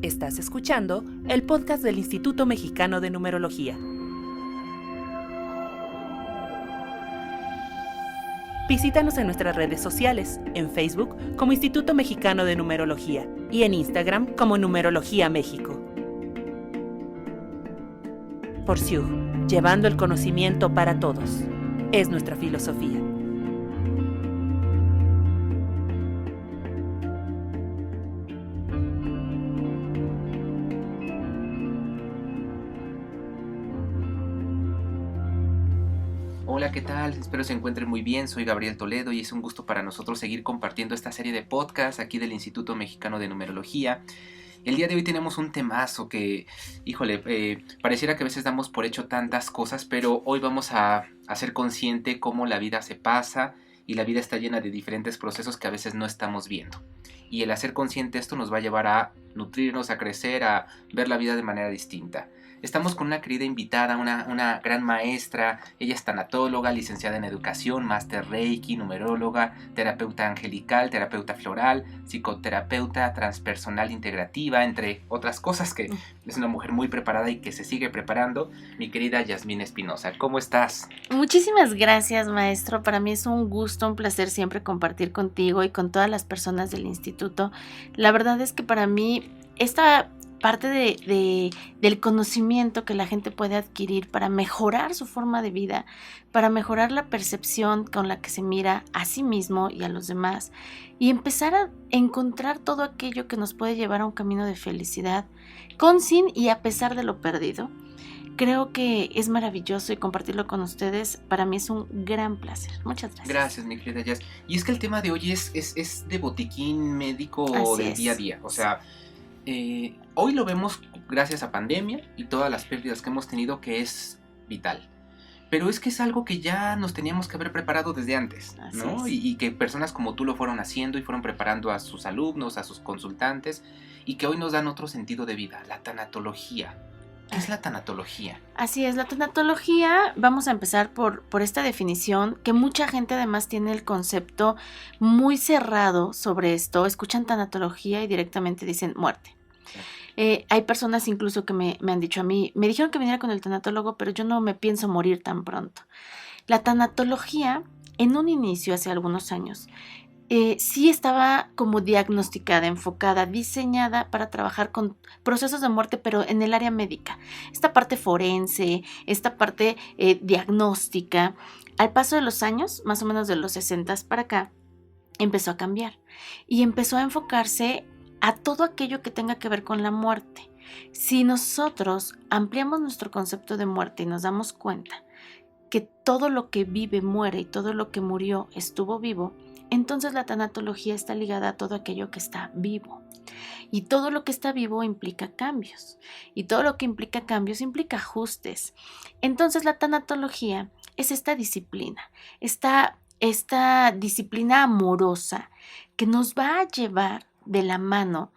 Estás escuchando el podcast del Instituto Mexicano de Numerología. Visítanos en nuestras redes sociales, en Facebook como Instituto Mexicano de Numerología y en Instagram como Numerología México. Por Siug, llevando el conocimiento para todos. Es nuestra filosofía. Hola, ¿qué tal? Espero se encuentren muy bien. Soy Gabriel Toledo y es un gusto para nosotros seguir compartiendo esta serie de podcasts aquí del Instituto Mexicano de Numerología. El día de hoy tenemos un temazo que, pareciera que a veces damos por hecho tantas cosas, pero hoy vamos a ser consciente cómo la vida se pasa y la vida está llena de diferentes procesos que a veces no estamos viendo. Y el hacer consciente esto nos va a llevar a nutrirnos, a crecer, a ver la vida de manera distinta. Estamos con una querida invitada, una gran maestra. Ella es tanatóloga, licenciada en educación, máster Reiki, numeróloga, terapeuta angelical, terapeuta floral, psicoterapeuta transpersonal integrativa, entre otras cosas, que es una mujer muy preparada y que se sigue preparando. Mi querida Yasmín Espinosa, ¿cómo estás? Muchísimas gracias, maestro. Para mí es un gusto, un placer siempre compartir contigo y con todas las personas del instituto. La verdad es que para mí esta parte del conocimiento que la gente puede adquirir para mejorar su forma de vida, para mejorar la percepción con la que se mira a sí mismo y a los demás, y empezar a encontrar todo aquello que nos puede llevar a un camino de felicidad, con, sin y a pesar de lo perdido. Creo que es maravilloso y compartirlo con ustedes para mí es un gran placer. Muchas gracias. Gracias, mi querida Jazz. Y es que el tema de hoy es de botiquín médico Así del es. día a día. O sea, hoy lo vemos gracias a pandemia y todas las pérdidas que hemos tenido, que es vital. Pero es que es algo que ya nos teníamos que haber preparado desde antes, ¿no? Y que personas como tú lo fueron haciendo y fueron preparando a sus alumnos, a sus consultantes, y que hoy nos dan otro sentido de vida, la tanatología. ¿Qué es la tanatología? Así es, la tanatología, vamos a empezar por esta definición, que mucha gente además tiene el concepto muy cerrado sobre esto, escuchan tanatología y directamente dicen muerte. Hay personas incluso que me han dicho a mí, me dijeron que viniera con el tanatólogo, pero yo no me pienso morir tan pronto. La tanatología, en un inicio, hace algunos años, sí estaba como diagnosticada, enfocada, diseñada para trabajar con procesos de muerte, pero en el área médica. Esta parte forense, esta parte diagnóstica, al paso de los años, más o menos de los 60 para acá, empezó a cambiar y empezó a enfocarse a todo aquello que tenga que ver con la muerte. Si nosotros ampliamos nuestro concepto de muerte y nos damos cuenta que todo lo que vive muere y todo lo que murió estuvo vivo, entonces la tanatología está ligada a todo aquello que está vivo. Y todo lo que está vivo implica cambios. Y todo lo que implica cambios implica ajustes. Entonces la tanatología es esta disciplina, esta disciplina amorosa que nos va a llevar de la mano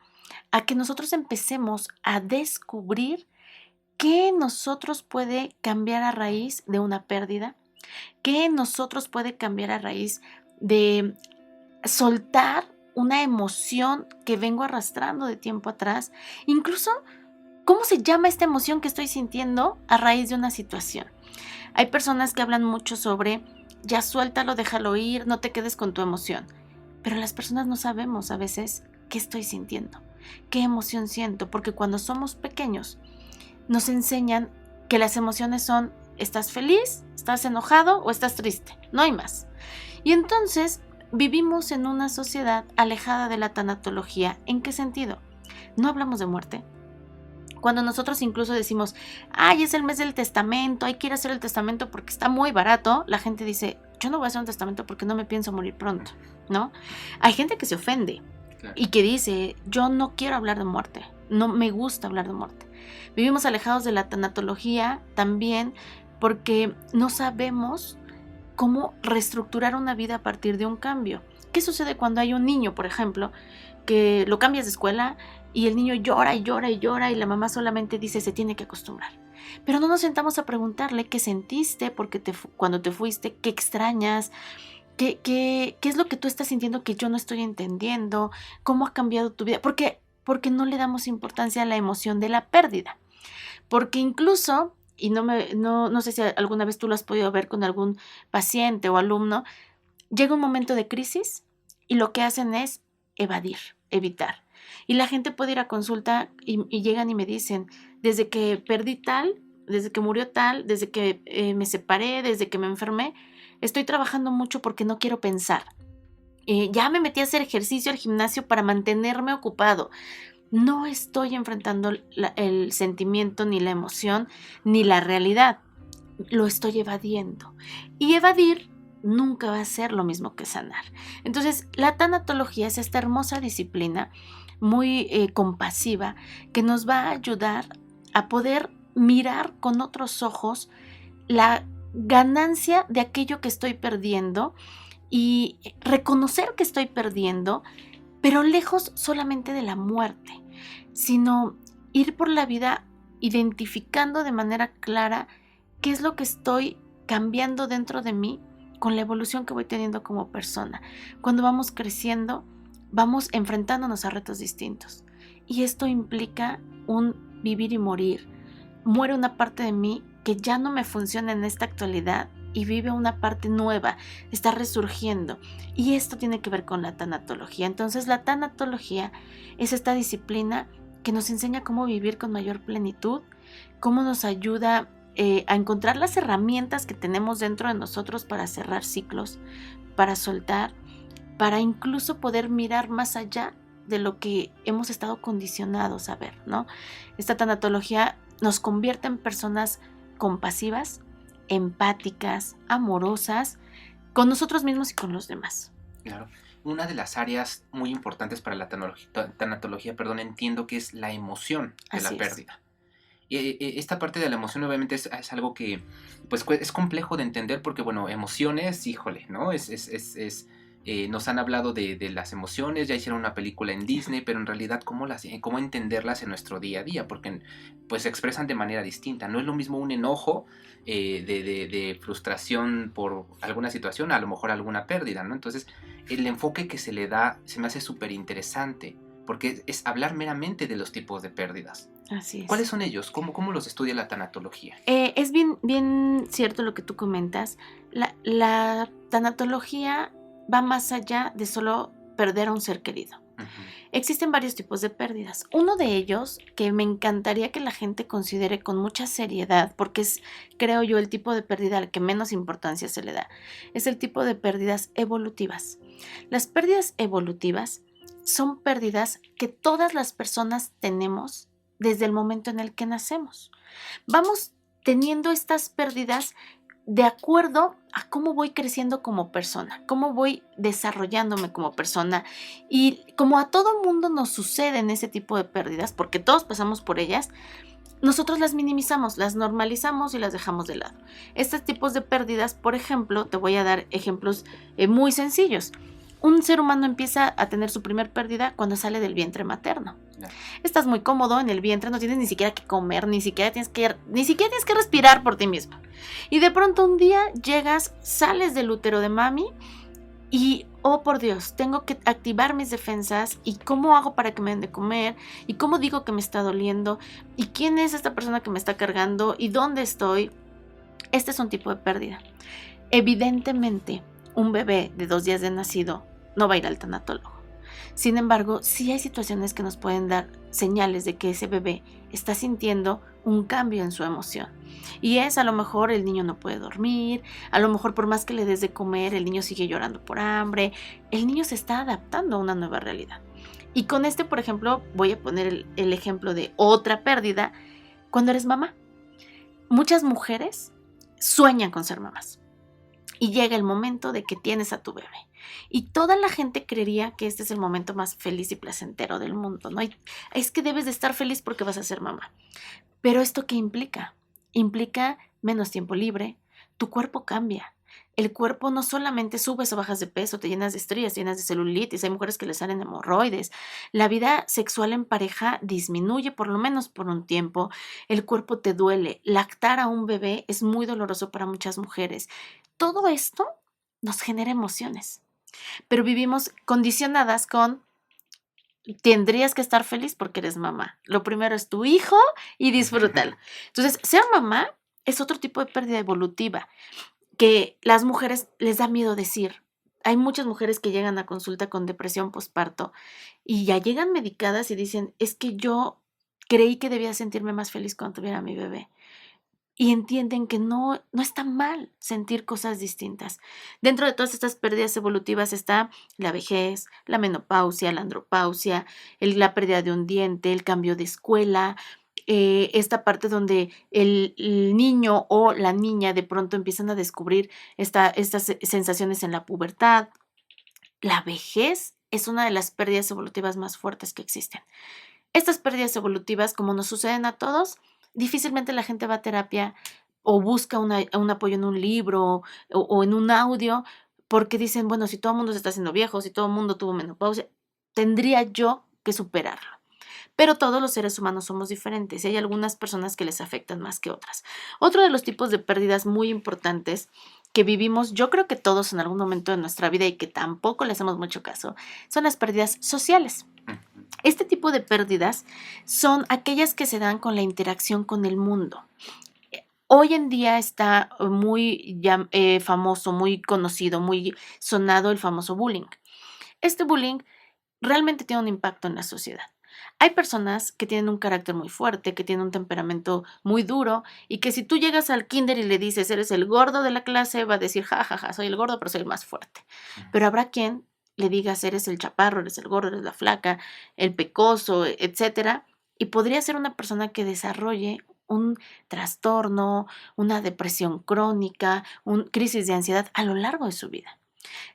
a que nosotros empecemos a descubrir qué nosotros puede cambiar a raíz de una pérdida, qué nosotros puede cambiar a raíz de soltar una emoción que vengo arrastrando de tiempo atrás, incluso cómo se llama esta emoción que estoy sintiendo a raíz de una situación. Hay personas que hablan mucho sobre ya suéltalo, déjalo ir, no te quedes con tu emoción, pero las personas no sabemos a veces qué estoy sintiendo, qué emoción siento, porque cuando somos pequeños nos enseñan que las emociones son ¿estás feliz? ¿Estás enojado? ¿O estás triste? No hay más. Y entonces vivimos en una sociedad alejada de la tanatología. ¿En qué sentido? No hablamos de muerte. Cuando nosotros incluso decimos, ay, es el mes del testamento, hay que ir a hacer el testamento porque está muy barato, la gente dice, yo no voy a hacer un testamento porque no me pienso morir pronto, ¿no? Hay gente que se ofende y que dice, yo no quiero hablar de muerte, no me gusta hablar de muerte. Vivimos alejados de la tanatología también porque no sabemos cómo reestructurar una vida a partir de un cambio. ¿Qué sucede cuando hay un niño, por ejemplo, que lo cambias de escuela y el niño llora y llora y llora y la mamá solamente dice se tiene que acostumbrar? Pero no nos sentamos a preguntarle qué sentiste cuando te fuiste, qué extrañas, qué es lo que tú estás sintiendo que yo no estoy entendiendo, cómo ha cambiado tu vida. Porque porque no le damos importancia a la emoción de la pérdida. Porque incluso, y no sé si alguna vez tú lo has podido ver con algún paciente o alumno, llega un momento de crisis y lo que hacen es evitar. Y la gente puede ir a consulta y llegan y me dicen, desde que perdí tal, desde que murió tal, desde que me separé, desde que me enfermé, estoy trabajando mucho porque no quiero pensar. Ya me metí a hacer ejercicio al gimnasio para mantenerme ocupado. No estoy enfrentando el sentimiento, ni la emoción, ni la realidad. Lo estoy evadiendo. Y evadir nunca va a ser lo mismo que sanar. Entonces, la tanatología es esta hermosa disciplina muy compasiva que nos va a ayudar a poder mirar con otros ojos la ganancia de aquello que estoy perdiendo y reconocer que estoy perdiendo, pero lejos solamente de la muerte, sino ir por la vida identificando de manera clara qué es lo que estoy cambiando dentro de mí con la evolución que voy teniendo como persona. Cuando vamos creciendo, vamos enfrentándonos a retos distintos. Y esto implica un vivir y morir. Muere una parte de mí que ya no me funciona en esta actualidad y vive una parte nueva, está resurgiendo. Y esto tiene que ver con la tanatología. Entonces, la tanatología es esta disciplina que nos enseña cómo vivir con mayor plenitud, cómo nos ayuda a encontrar las herramientas que tenemos dentro de nosotros para cerrar ciclos, para soltar, para incluso poder mirar más allá de lo que hemos estado condicionados a ver, ¿no? Esta tanatología nos convierte en personas compasivas, empáticas, amorosas, con nosotros mismos y con los demás. Claro. Una de las áreas muy importantes para la tanatología, entiendo que es la emoción de Así la es. pérdida. Esta parte de la emoción obviamente es algo que pues es complejo de entender porque, bueno, emociones, híjole, ¿no? Nos han hablado de las emociones, ya hicieron una película en Disney, pero en realidad cómo entenderlas en nuestro día a día, porque pues se expresan de manera distinta. No es lo mismo un enojo de frustración por alguna situación, a lo mejor alguna pérdida, ¿no? Entonces, el enfoque que se le da se me hace súper interesante, porque es hablar meramente de los tipos de pérdidas. Así es. ¿Cuáles son ellos? ¿Cómo los estudia la tanatología? Es bien cierto lo que tú comentas. La tanatología va más allá de solo perder a un ser querido. Uh-huh. Existen varios tipos de pérdidas. Uno de ellos que me encantaría que la gente considere con mucha seriedad, porque es, creo yo, el tipo de pérdida al que menos importancia se le da, es el tipo de pérdidas evolutivas. Las pérdidas evolutivas son pérdidas que todas las personas tenemos desde el momento en el que nacemos. Vamos teniendo estas pérdidas de acuerdo a cómo voy creciendo como persona, cómo voy desarrollándome como persona, y como a todo mundo nos suceden ese tipo de pérdidas, porque todos pasamos por ellas, nosotros las minimizamos, las normalizamos y las dejamos de lado. Estos tipos de pérdidas, por ejemplo, te voy a dar ejemplos muy sencillos. Un ser humano empieza a tener su primer pérdida cuando sale del vientre materno. Estás muy cómodo en el vientre, no tienes ni siquiera que comer, ni siquiera tienes que respirar por ti mismo. Y de pronto un día sales del útero de mami y, oh por Dios, tengo que activar mis defensas. ¿Y cómo hago para que me den de comer? ¿Y cómo digo que me está doliendo? ¿Y quién es esta persona que me está cargando? ¿Y dónde estoy? Este es un tipo de pérdida. Evidentemente, un bebé de 2 días de nacido no va a ir al tanatólogo. Sin embargo, sí hay situaciones que nos pueden dar señales de que ese bebé está sintiendo un cambio en su emoción. Y es, a lo mejor el niño no puede dormir, a lo mejor por más que le des de comer, el niño sigue llorando por hambre, el niño se está adaptando a una nueva realidad. Y con por ejemplo, voy a poner el ejemplo de otra pérdida. Cuando eres mamá, muchas mujeres sueñan con ser mamás. Y llega el momento de que tienes a tu bebé. Y toda la gente creería que este es el momento más feliz y placentero del mundo, ¿no? Y es que debes de estar feliz porque vas a ser mamá. Pero ¿esto qué implica? Implica menos tiempo libre, tu cuerpo cambia. El cuerpo no solamente subes o bajas de peso, te llenas de estrías, te llenas de celulitis, hay mujeres que les salen hemorroides. La vida sexual en pareja disminuye por lo menos por un tiempo. El cuerpo te duele. Lactar a un bebé es muy doloroso para muchas mujeres. Todo esto nos genera emociones, pero vivimos condicionadas con tendrías que estar feliz porque eres mamá. Lo primero es tu hijo y disfrútalo. Entonces, ser mamá es otro tipo de pérdida evolutiva que las mujeres les da miedo decir. Hay muchas mujeres que llegan a consulta con depresión postparto y ya llegan medicadas y dicen, es que yo creí que debía sentirme más feliz cuando tuviera a mi bebé. Y entienden que no está mal sentir cosas distintas. Dentro de todas estas pérdidas evolutivas está la vejez, la menopausia, la andropausia, la pérdida de un diente, el cambio de escuela, esta parte donde el niño o la niña de pronto empiezan a descubrir estas sensaciones en la pubertad. La vejez es una de las pérdidas evolutivas más fuertes que existen. Estas pérdidas evolutivas, como nos suceden a todos, difícilmente la gente va a terapia o busca un apoyo en un libro o en un audio porque dicen, bueno, si todo el mundo se está haciendo viejo, si todo el mundo tuvo menopausia, tendría yo que superarlo. Pero todos los seres humanos somos diferentes y hay algunas personas que les afectan más que otras. Otro de los tipos de pérdidas muy importantes que vivimos, yo creo que todos en algún momento de nuestra vida y que tampoco le hacemos mucho caso, son las pérdidas sociales. Este tipo de pérdidas son aquellas que se dan con la interacción con el mundo. Hoy en día está muy famoso, muy conocido, muy sonado el famoso bullying. Este bullying realmente tiene un impacto en la sociedad. Hay personas que tienen un carácter muy fuerte, que tienen un temperamento muy duro y que si tú llegas al kinder y le dices, eres el gordo de la clase, va a decir, ja, ja, ja, soy el gordo, pero soy el más fuerte. Pero habrá quien le digas, eres el chaparro, eres el gordo, eres la flaca, el pecoso, etcétera, y podría ser una persona que desarrolle un trastorno, una depresión crónica, una crisis de ansiedad a lo largo de su vida.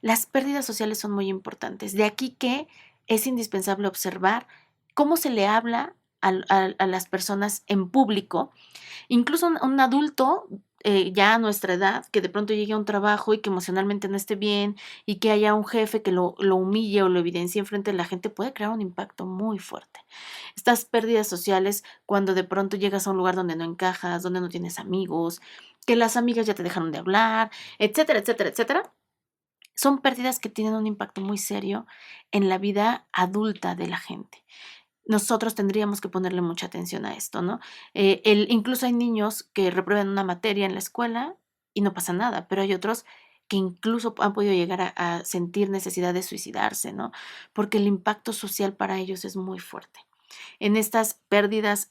Las pérdidas sociales son muy importantes. De aquí que es indispensable observar cómo se le habla a las personas en público, incluso un adulto ya a nuestra edad, que de pronto llegue a un trabajo y que emocionalmente no esté bien y que haya un jefe que lo humille o lo evidencie enfrente de la gente, puede crear un impacto muy fuerte. Estas pérdidas sociales, cuando de pronto llegas a un lugar donde no encajas, donde no tienes amigos, que las amigas ya te dejaron de hablar, etcétera, etcétera, etcétera, son pérdidas que tienen un impacto muy serio en la vida adulta de la gente. Nosotros tendríamos que ponerle mucha atención a esto, ¿no? Incluso hay niños que reprueban una materia en la escuela y no pasa nada, pero hay otros que incluso han podido llegar a sentir necesidad de suicidarse, ¿no? Porque el impacto social para ellos es muy fuerte. En estas pérdidas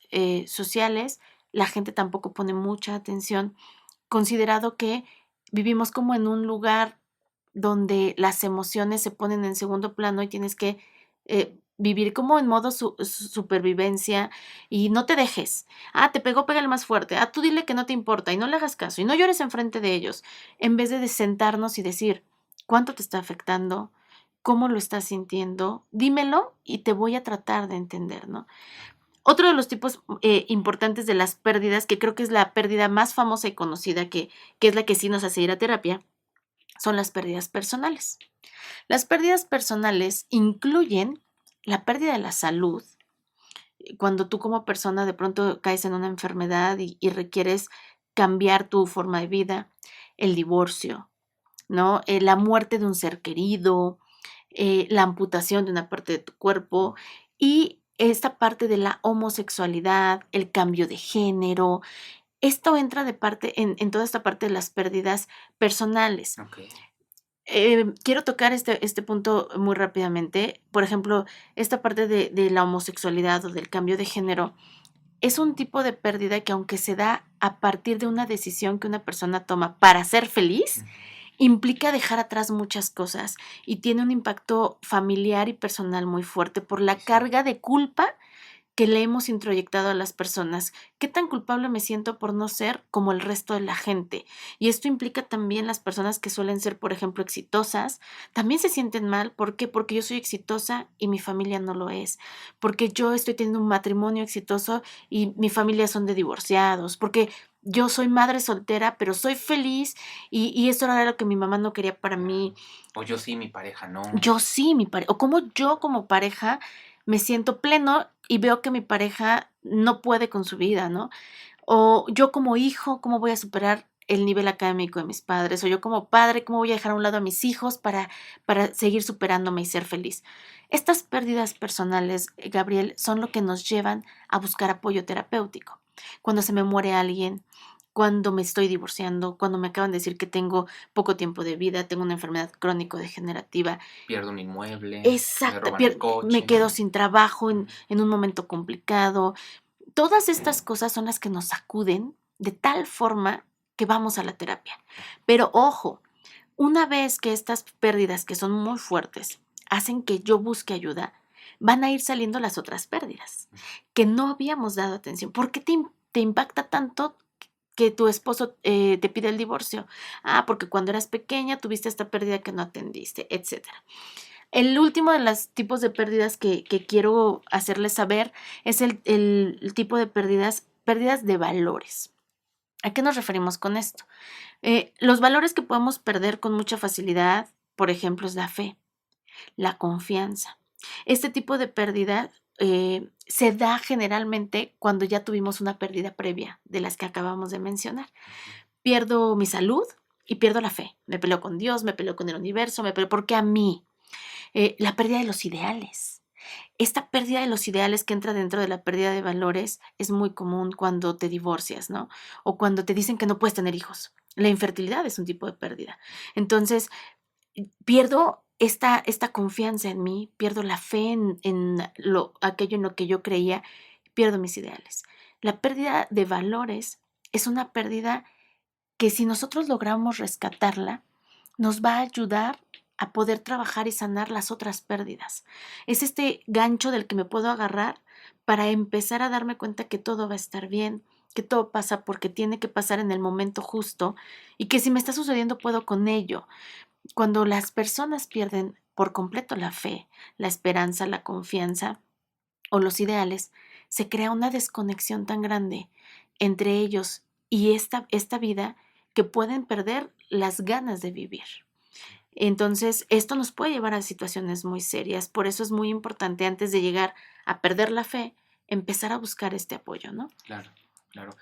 sociales, la gente tampoco pone mucha atención, considerado que vivimos como en un lugar donde las emociones se ponen en segundo plano y tienes que vivir como en modo supervivencia y no te dejes. Ah, te pegó, pégale más fuerte. Ah, tú dile que no te importa y no le hagas caso y no llores enfrente de ellos. En vez de sentarnos y decir, ¿cuánto te está afectando? ¿Cómo lo estás sintiendo? Dímelo y te voy a tratar de entender, ¿no? Otro de los tipos importantes de las pérdidas, que creo que es la pérdida más famosa y conocida, que es la que sí nos hace ir a terapia, son las pérdidas personales. Las pérdidas personales incluyen la pérdida de la salud, cuando tú como persona de pronto caes en una enfermedad y requieres cambiar tu forma de vida, el divorcio, ¿no? La muerte de un ser querido, la amputación de una parte de tu cuerpo y esta parte de la homosexualidad, el cambio de género. Esto entra de parte en toda esta parte de las pérdidas personales. Okay. Quiero tocar este punto muy rápidamente. Por ejemplo, esta parte de la homosexualidad o del cambio de género es un tipo de pérdida que aunque se da a partir de una decisión que una persona toma para ser feliz, implica dejar atrás muchas cosas y tiene un impacto familiar y personal muy fuerte por la carga de culpa que le hemos introyectado a las personas. ¿Qué tan culpable me siento por no ser como el resto de la gente? Y esto implica también las personas que suelen ser, por ejemplo, exitosas, también se sienten mal. ¿Por qué? Porque yo soy exitosa y mi familia no lo es. Porque yo estoy teniendo un matrimonio exitoso y mi familia son de divorciados. Porque yo soy madre soltera, pero soy feliz y eso era lo que mi mamá no quería para mí. O yo sí, mi pareja no. Yo sí, mi pareja. O como yo como pareja me siento pleno y veo que mi pareja no puede con su vida, ¿no? O yo como hijo, ¿cómo voy a superar el nivel académico de mis padres, o yo como padre, ¿cómo voy a dejar a un lado a mis hijos para seguir superándome y ser feliz? Estas pérdidas personales, Gabriel, son lo que nos llevan a buscar apoyo terapéutico. Cuando se me muere alguien, cuando me estoy divorciando, cuando me acaban de decir que tengo poco tiempo de vida, tengo una enfermedad crónico-degenerativa. Pierdo un inmueble, me Exacto, roban el me coche. quedo sin trabajo en un momento complicado. Todas estas cosas son las que nos sacuden de tal forma que vamos a la terapia. Pero ojo, una vez que estas pérdidas, que son muy fuertes, hacen que yo busque ayuda, van a ir saliendo las otras pérdidas que no habíamos dado atención. ¿Por qué te impacta tanto que tu esposo te pide el divorcio? Ah, porque cuando eras pequeña tuviste esta pérdida que no atendiste, etcétera. El último de los tipos de pérdidas que quiero hacerles saber es el tipo de pérdidas de valores. ¿A qué nos referimos con esto? Los valores que podemos perder con mucha facilidad, por ejemplo, es la fe, la confianza. Este tipo de pérdida se da generalmente cuando ya tuvimos una pérdida previa de las que acabamos de mencionar. Pierdo mi salud y pierdo la fe. Me peleo con Dios, me peleo con el universo, me peleo porque a mí. La pérdida de los ideales. Esta pérdida de los ideales que entra dentro de la pérdida de valores es muy común cuando te divorcias, ¿no? O cuando te dicen que no puedes tener hijos. La infertilidad es un tipo de pérdida. Entonces, pierdo esta confianza en mí, pierdo la fe en aquello en lo que yo creía, pierdo mis ideales. La pérdida de valores es una pérdida que si nosotros logramos rescatarla, nos va a ayudar a poder trabajar y sanar las otras pérdidas. Es este gancho del que me puedo agarrar para empezar a darme cuenta que todo va a estar bien, que todo pasa porque tiene que pasar en el momento justo y que si me está sucediendo puedo con ello. Cuando las personas pierden por completo la fe, la esperanza, la confianza o los ideales, se crea una desconexión tan grande entre ellos y esta vida que pueden perder las ganas de vivir. Entonces, esto nos puede llevar a situaciones muy serias. Por eso es muy importante, antes de llegar a perder la fe, empezar a buscar este apoyo, ¿no? Claro, claro.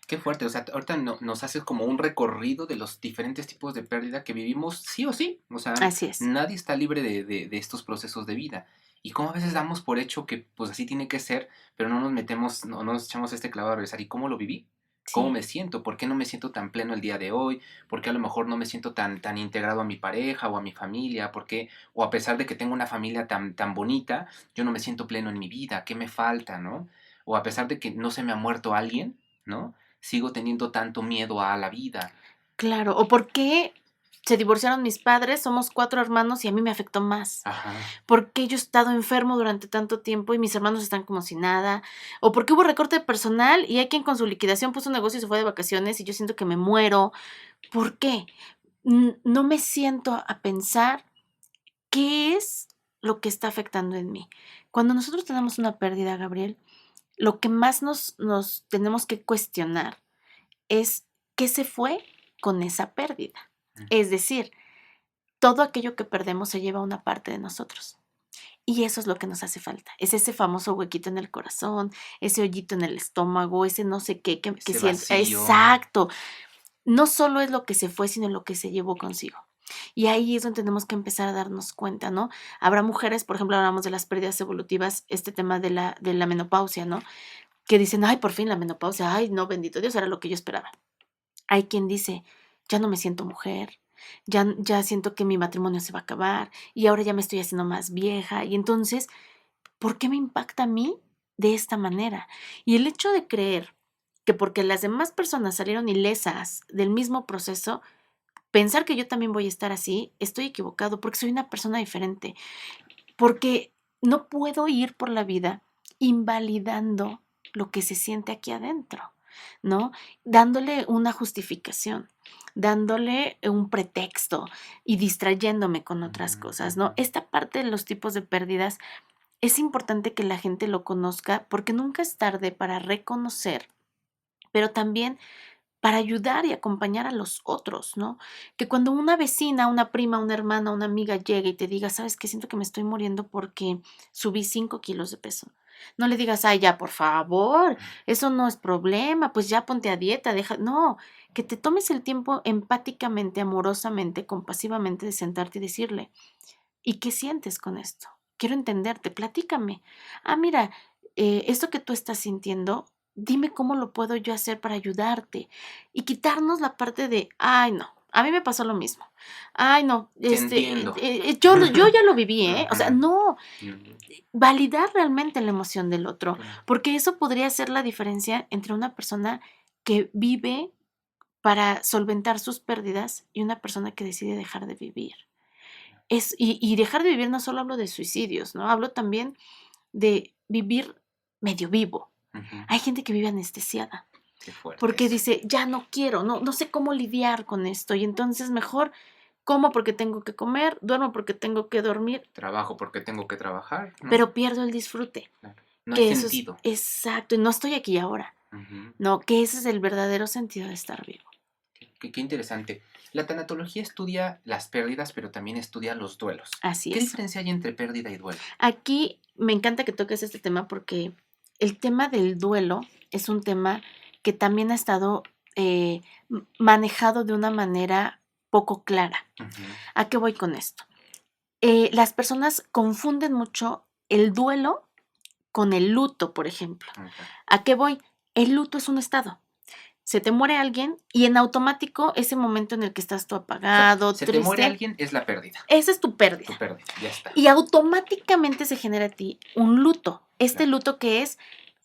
Qué fuerte, o sea, ahorita nos haces como un recorrido de los diferentes tipos de pérdida que vivimos sí o sí. O sea, Así es. nadie está libre de estos procesos de vida. Y como a veces damos por hecho que pues así tiene que ser, pero no nos metemos, no nos echamos este clavado a revisar. ¿Y cómo lo viví? ¿Cómo Sí. me siento? ¿Por qué no me siento tan pleno el día de hoy? ¿Por qué a lo mejor no me siento tan integrado a mi pareja o a mi familia? ¿Por qué? O a pesar de que tengo una familia tan bonita, yo no me siento pleno en mi vida. ¿Qué me falta, no? O a pesar de que no se me ha muerto alguien, ¿no? Sigo teniendo tanto miedo a la vida. Claro. ¿O por qué se divorciaron mis padres? Somos 4 hermanos y a mí me afectó más. Ajá. ¿Por qué yo he estado enfermo durante tanto tiempo y mis hermanos están como si nada? ¿O por qué hubo recorte de personal y hay quien con su liquidación puso un negocio y se fue de vacaciones y yo siento que me muero? ¿Por qué? No me siento a pensar qué es lo que está afectando en mí. Cuando nosotros tenemos una pérdida, Gabriel, lo que más nos tenemos que cuestionar es qué se fue con esa pérdida. Es decir, todo aquello que perdemos se lleva una parte de nosotros. Y eso es lo que nos hace falta. Es ese famoso huequito en el corazón, ese hoyito en el estómago, ese no sé qué que Ese siente. vacío. Exacto. No solo es lo que se fue, sino lo que se llevó consigo. Y ahí es donde tenemos que empezar a darnos cuenta, ¿no? Habrá mujeres, por ejemplo, hablamos de las pérdidas evolutivas, este tema de la menopausia, ¿no? Que dicen, ay, por fin la menopausia, ay, no, bendito Dios, era lo que yo esperaba. Hay quien dice, ya no me siento mujer, ya siento que mi matrimonio se va a acabar y ahora ya me estoy haciendo más vieja. Y entonces, ¿por qué me impacta a mí de esta manera? Y el hecho de creer que porque las demás personas salieron ilesas del mismo proceso, pensar que yo también voy a estar así, estoy equivocado porque soy una persona diferente. Porque no puedo ir por la vida invalidando lo que se siente aquí adentro, ¿no? Dándole una justificación, dándole un pretexto y distrayéndome con otras cosas, ¿no? Esta parte de los tipos de pérdidas es importante que la gente lo conozca porque nunca es tarde para reconocer, pero también para ayudar y acompañar a los otros, ¿no? Que cuando una vecina, una prima, una hermana, una amiga llegue y te diga, ¿sabes qué? Siento que me estoy muriendo porque subí 5 kilos de peso. No le digas, ay, ya, por favor, eso no es problema, pues ya ponte a dieta, deja. No, que te tomes el tiempo empáticamente, amorosamente, compasivamente de sentarte y decirle, ¿y qué sientes con esto? Quiero entenderte, platícame. Ah, mira, esto que tú estás sintiendo, dime cómo lo puedo yo hacer para ayudarte. Y quitarnos la parte de, ay, no, a mí me pasó lo mismo. Ay, no, Te entiendo. yo ya lo viví, ¿eh? O sea, Ujú. no, Ujú. validar realmente la emoción del otro, Claro. porque eso podría ser la diferencia entre una persona que vive para solventar sus pérdidas y una persona que decide dejar de vivir. Y dejar de vivir no solo hablo de suicidios, ¿no? Hablo también de vivir medio vivo. Ujú. Hay gente que vive anestesiada Qué fuerte porque eso. dice, ya no quiero, no sé cómo lidiar con esto y entonces mejor como porque tengo que comer, duermo porque tengo que dormir, Trabajo porque tengo que trabajar, ¿no? pero pierdo el disfrute, Claro. No hay que eso es sentido. exacto, y no estoy aquí ahora, Ujú. no, que ese es el verdadero sentido de estar vivo. Qué interesante. La tanatología estudia las pérdidas, pero también estudia los duelos. Así ¿Qué es. diferencia hay entre pérdida y duelo? Aquí me encanta que toques este tema porque el tema del duelo es un tema que también ha estado manejado de una manera poco clara. Ujú. ¿A qué voy con esto? Las personas confunden mucho el duelo con el luto, por ejemplo. Ok. ¿A qué voy? El luto es un estado. Se te muere alguien y en automático ese momento en el que estás tú O sea, apagado, se te muere triste, alguien, es la pérdida. esa es tu pérdida. Tu pérdida, ya está. Y automáticamente se genera a ti un luto. Este Claro. luto que es,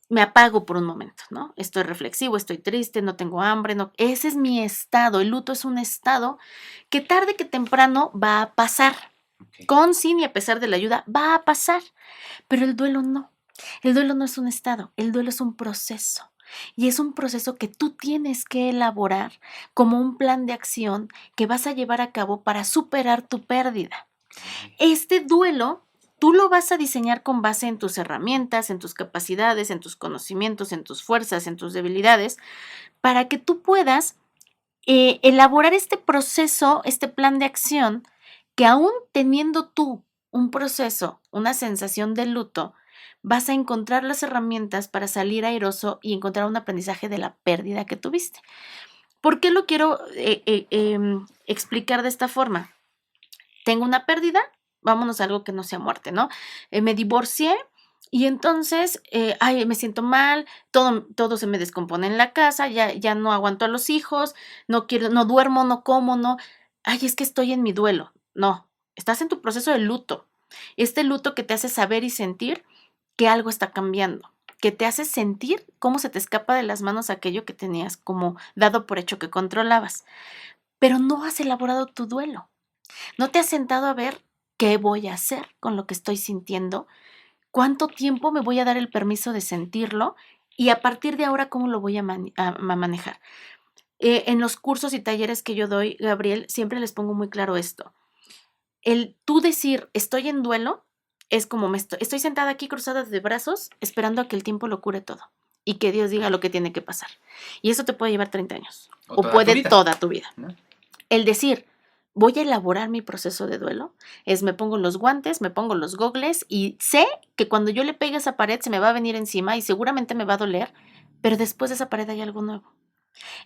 me apago por un momento, ¿no? Estoy reflexivo, estoy triste, no tengo hambre, no. Ese es mi estado. El luto es un estado que tarde que temprano va a pasar. Ok. Con, sin y a pesar de la ayuda, va a pasar. Pero el duelo no. El duelo no es un estado, el duelo es un proceso. Y es un proceso que tú tienes que elaborar como un plan de acción que vas a llevar a cabo para superar tu pérdida. Ok. Este duelo tú lo vas a diseñar con base en tus herramientas, en tus capacidades, en tus conocimientos, en tus fuerzas, en tus debilidades, para que tú puedas elaborar este proceso, este plan de acción, que aún teniendo tú un proceso, una sensación de luto, vas a encontrar las herramientas para salir airoso y encontrar un aprendizaje de la pérdida que tuviste. ¿Por qué lo quiero explicar de esta forma? Tengo una pérdida, vámonos a algo que no sea muerte, ¿no? Me divorcié y entonces, ay, me siento mal, todo se me descompone en la casa, ya no aguanto a los hijos, no quiero, no duermo, no como, no. Ay, es que estoy en mi duelo. No, estás en tu proceso de luto. Este luto que te hace saber y sentir que algo está cambiando, que te hace sentir cómo se te escapa de las manos aquello que tenías como dado por hecho que controlabas. Pero no has elaborado tu duelo. No te has sentado a ver qué voy a hacer con lo que estoy sintiendo, cuánto tiempo me voy a dar el permiso de sentirlo y a partir de ahora cómo lo voy a manejar. En los cursos y talleres que yo doy, Gabriel, siempre les pongo muy claro esto. El tú decir estoy en duelo es como estoy sentada aquí cruzada de brazos esperando a que el tiempo lo cure todo y que Dios diga lo que tiene que pasar. Y eso te puede llevar 30 años O o toda tu puede vida, toda tu vida. ¿no? El decir, voy a elaborar mi proceso de duelo, es me pongo los guantes, me pongo los gogles y sé que cuando yo le pegue a esa pared se me va a venir encima y seguramente me va a doler, pero después de esa pared hay algo nuevo.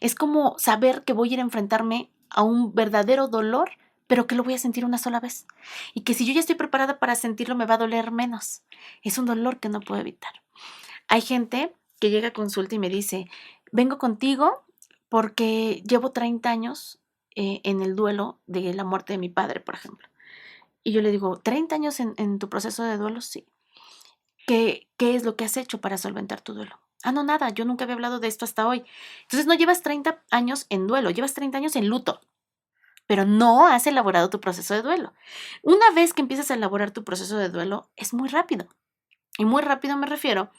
Es como saber que voy a ir a enfrentarme a un verdadero dolor, pero que lo voy a sentir una sola vez. Y que si yo ya estoy preparada para sentirlo, me va a doler menos. Es un dolor que no puedo evitar. Hay gente que llega a consulta y me dice, vengo contigo porque llevo 30 años en el duelo de la muerte de mi padre, por ejemplo. Y yo le digo, ¿30 años en tu proceso de duelo? Sí. ¿Qué es lo que has hecho para solventar tu duelo? Ah, no, nada, yo nunca había hablado de esto hasta hoy. Entonces no llevas 30 años en duelo, llevas 30 años en luto, pero no has elaborado tu proceso de duelo. Una vez que empiezas a elaborar tu proceso de duelo, es muy rápido. Y muy rápido me refiero.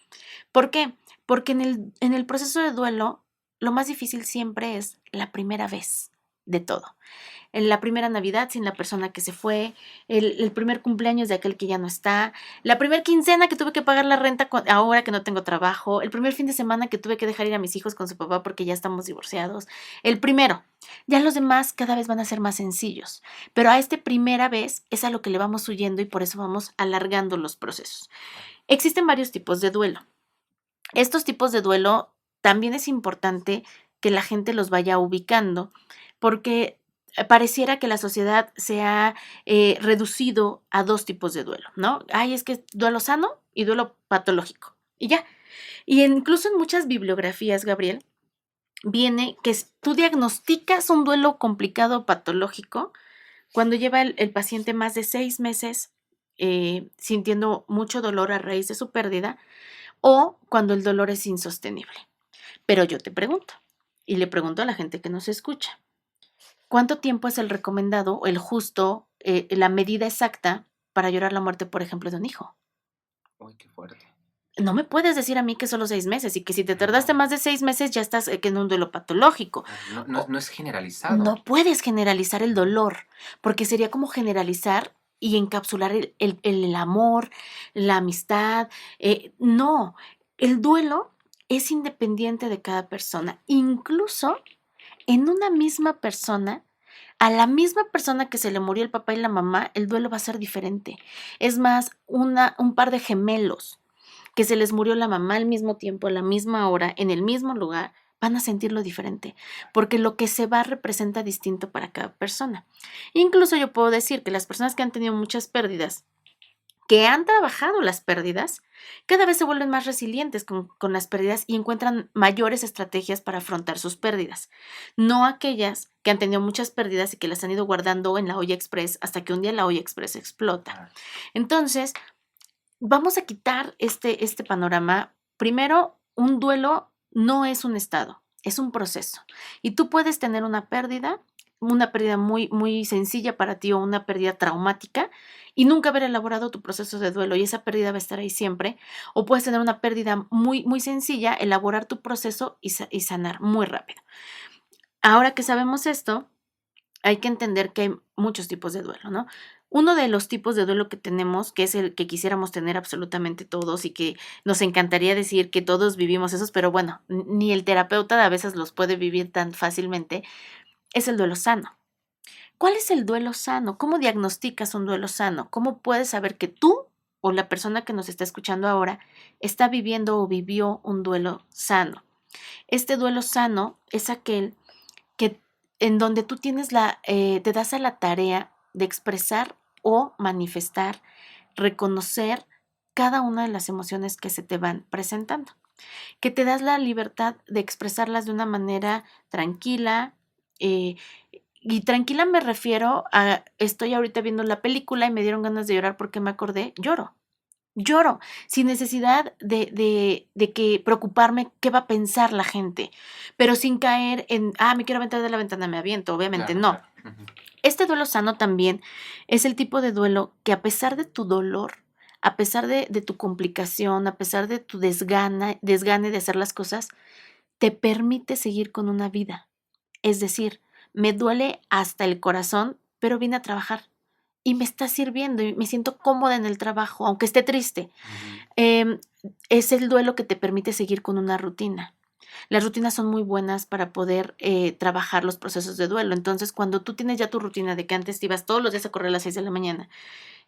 ¿Por qué? Porque en el proceso de duelo, lo más difícil siempre es la primera vez de todo. en la primera Navidad sin la persona que se fue, el primer cumpleaños de aquel que ya no está, la primer quincena que tuve que pagar la renta ahora que no tengo trabajo, el primer fin de semana que tuve que dejar ir a mis hijos con su papá porque ya estamos divorciados, el primero. Ya los demás cada vez van a ser más sencillos, pero a esta primera vez es a lo que le vamos huyendo y por eso vamos alargando los procesos. Existen varios tipos de duelo. Estos tipos de duelo también es importante que la gente los vaya ubicando, porque pareciera que la sociedad se ha reducido a dos tipos de duelo, ¿no? Ay, es que duelo sano y duelo patológico, y ya. Y incluso en muchas bibliografías, Gabriel, viene que tú diagnosticas un duelo complicado o patológico cuando lleva el paciente más de 6 meses sintiendo mucho dolor a raíz de su pérdida o cuando el dolor es insostenible. Pero yo te pregunto, y le pregunto a la gente que nos escucha, ¿cuánto tiempo es el recomendado o el justo, la medida exacta para llorar la muerte, por ejemplo, de un hijo? Uy, qué fuerte. No me puedes decir a mí que solo 6 meses y que si te tardaste más de 6 meses ya estás en un duelo patológico. No es generalizado. No puedes generalizar el dolor, porque sería como generalizar y encapsular el amor, la amistad. No, el duelo es independiente de cada persona. Incluso en una misma persona, a la misma persona que se le murió el papá y la mamá, el duelo va a ser diferente. Es más, un par de gemelos que se les murió la mamá al mismo tiempo, a la misma hora, en el mismo lugar, van a sentirlo diferente, porque lo que se va representa distinto para cada persona. Incluso yo puedo decir que las personas que han tenido muchas pérdidas, que han trabajado las pérdidas, cada vez se vuelven más resilientes con las pérdidas y encuentran mayores estrategias para afrontar sus pérdidas. No aquellas que han tenido muchas pérdidas y que las han ido guardando en la olla express hasta que un día la olla express explota. Entonces, vamos a quitar este panorama. Primero, un duelo no es un estado, es un proceso. Y tú puedes tener una pérdida muy, muy sencilla para ti o una pérdida traumática y nunca haber elaborado tu proceso de duelo y esa pérdida va a estar ahí siempre. O puedes tener una pérdida muy, muy sencilla, elaborar tu proceso y sanar muy rápido. Ahora que sabemos esto, hay que entender que hay muchos tipos de duelo, ¿no? Uno de los tipos de duelo que tenemos, que es el que quisiéramos tener absolutamente todos y que nos encantaría decir que todos vivimos esos, pero bueno, ni el terapeuta a veces los puede vivir tan fácilmente, es el duelo sano. ¿Cuál es el duelo sano? ¿Cómo diagnosticas un duelo sano? ¿Cómo puedes saber que tú o la persona que nos está escuchando ahora está viviendo o vivió un duelo sano? Este duelo sano es aquel que en donde tú tienes te das a la tarea de expresar o manifestar, reconocer cada una de las emociones que se te van presentando, que te das la libertad de expresarlas de una manera tranquila, y tranquila me refiero a, estoy ahorita viendo la película y me dieron ganas de llorar porque me acordé, lloro, sin necesidad de que preocuparme qué va a pensar la gente, pero sin caer en, me quiero aventar de la ventana, me aviento, obviamente no. Claro. Uh-huh. Este duelo sano también es el tipo de duelo que a pesar de tu dolor, a pesar de tu complicación, a pesar de tu desgane de hacer las cosas, te permite seguir con una vida. Es decir, me duele hasta el corazón, pero vine a trabajar y me está sirviendo y me siento cómoda en el trabajo, aunque esté triste. Uh-huh. Es el duelo que te permite seguir con una rutina. Las rutinas son muy buenas para poder trabajar los procesos de duelo. Entonces, cuando tú tienes ya tu rutina de que antes te ibas todos los días a correr a las 6 de la mañana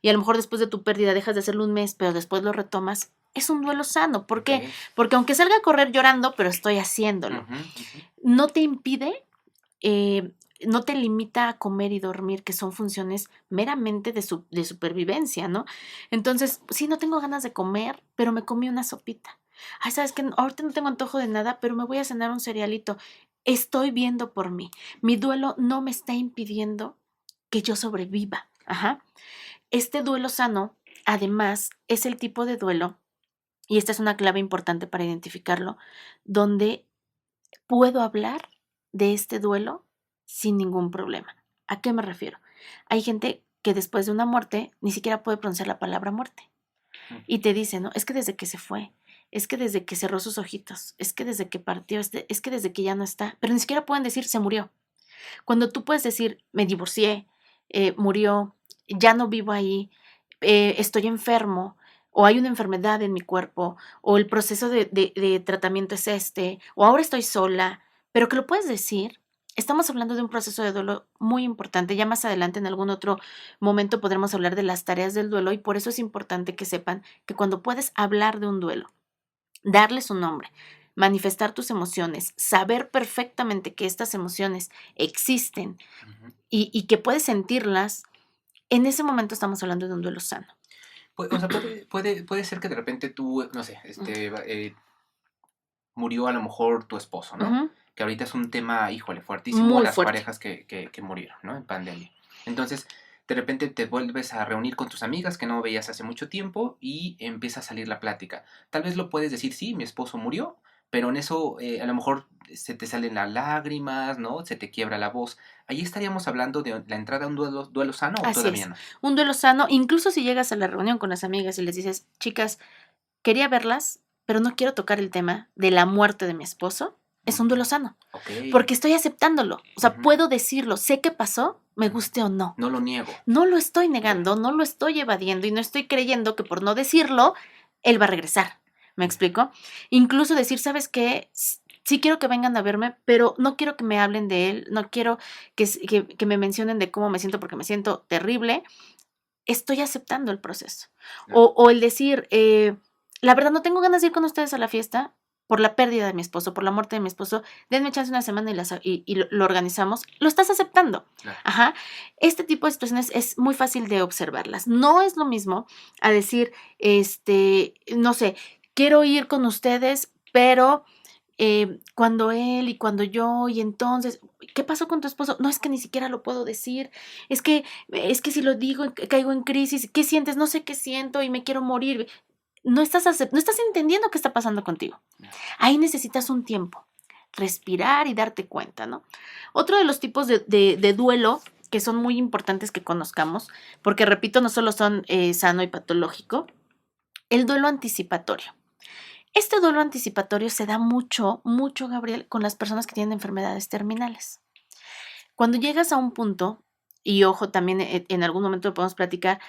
y a lo mejor después de tu pérdida dejas de hacerlo un mes, pero después lo retomas, es un duelo sano. ¿Por qué? Porque aunque salga a correr llorando, pero estoy haciéndolo. Uh-huh, uh-huh. No te impide, no te limita a comer y dormir, que son funciones meramente de supervivencia, ¿no? Entonces, sí, no tengo ganas de comer, pero me comí una sopita. Ay, ¿sabes qué? Ahorita no tengo antojo de nada, pero me voy a cenar un cerealito. Estoy viendo por mí. Mi duelo no me está impidiendo que yo sobreviva. Ajá. Este duelo sano, además, es el tipo de duelo, y esta es una clave importante para identificarlo, donde puedo hablar de este duelo sin ningún problema. ¿A qué me refiero? Hay gente que después de una muerte ni siquiera puede pronunciar la palabra muerte. Y te dice, ¿no? Es que desde que se fue, es que desde que cerró sus ojitos, es que desde que partió, es que desde que ya no está, pero ni siquiera pueden decir se murió. Cuando tú puedes decir, me divorcié, murió, ya no vivo ahí, estoy enfermo, o hay una enfermedad en mi cuerpo, o el proceso de tratamiento es este, o ahora estoy sola, pero que lo puedes decir. Estamos hablando de un proceso de duelo muy importante. Ya más adelante, en algún otro momento, podremos hablar de las tareas del duelo y por eso es importante que sepan que cuando puedes hablar de un duelo, darle su nombre, manifestar tus emociones, saber perfectamente que estas emociones existen Ujú. y que puedes sentirlas, en ese momento estamos hablando de un duelo sano. O sea, puede ser que de repente tú, no sé, murió a lo mejor tu esposo, ¿no? Ujú. Que ahorita es un tema, híjole, fuertísimo, Muy las fuerte. parejas que murieron, ¿no? En pandemia. Entonces, de repente te vuelves a reunir con tus amigas que no veías hace mucho tiempo y empieza a salir la plática. Tal vez lo puedes decir, sí, mi esposo murió, pero en eso a lo mejor se te salen las lágrimas, ¿no? Se te quiebra la voz. ¿Ahí estaríamos hablando de la entrada a un duelo sano o Así todavía es. no? Un duelo sano, incluso si llegas a la reunión con las amigas y les dices, chicas, quería verlas, pero no quiero tocar el tema de la muerte de mi esposo, es un Ujú. duelo sano, Ok. porque estoy aceptándolo. O sea, Ujú, puedo decirlo, sé que pasó, me ujú. guste o no. No lo niego. No lo estoy Ya, negando, no lo estoy evadiendo y no estoy creyendo que por no decirlo, él va a regresar. ¿Me ya. explico? Incluso decir, ¿sabes qué? Sí quiero que vengan a verme, pero no quiero que me hablen de él, no quiero que me mencionen de cómo me siento porque me siento terrible. Estoy aceptando el proceso. Claro. O el decir, la verdad no tengo ganas de ir con ustedes a la fiesta por la pérdida de mi esposo, por la muerte de mi esposo, denme chance una semana y lo organizamos. Lo estás aceptando. Claro. Ajá. Este tipo de situaciones es muy fácil de observarlas. No es lo mismo a decir, no sé, quiero ir con ustedes, pero cuando él y cuando yo, y entonces, ¿qué pasó con tu esposo? No, es que ni siquiera lo puedo decir, es que si lo digo, caigo en crisis, ¿qué sientes? No sé qué siento y me quiero morir. No estás entendiendo qué está pasando contigo. Ya. Ahí necesitas un tiempo, respirar y darte cuenta, ¿no? Otro de los tipos de duelo que son muy importantes que conozcamos, porque repito, no solo son sano y patológico, el duelo anticipatorio. Este duelo anticipatorio se da mucho, mucho, Gabriel, con las personas que tienen enfermedades terminales. Cuando llegas a un punto, y ojo, también en algún momento lo podemos platicar,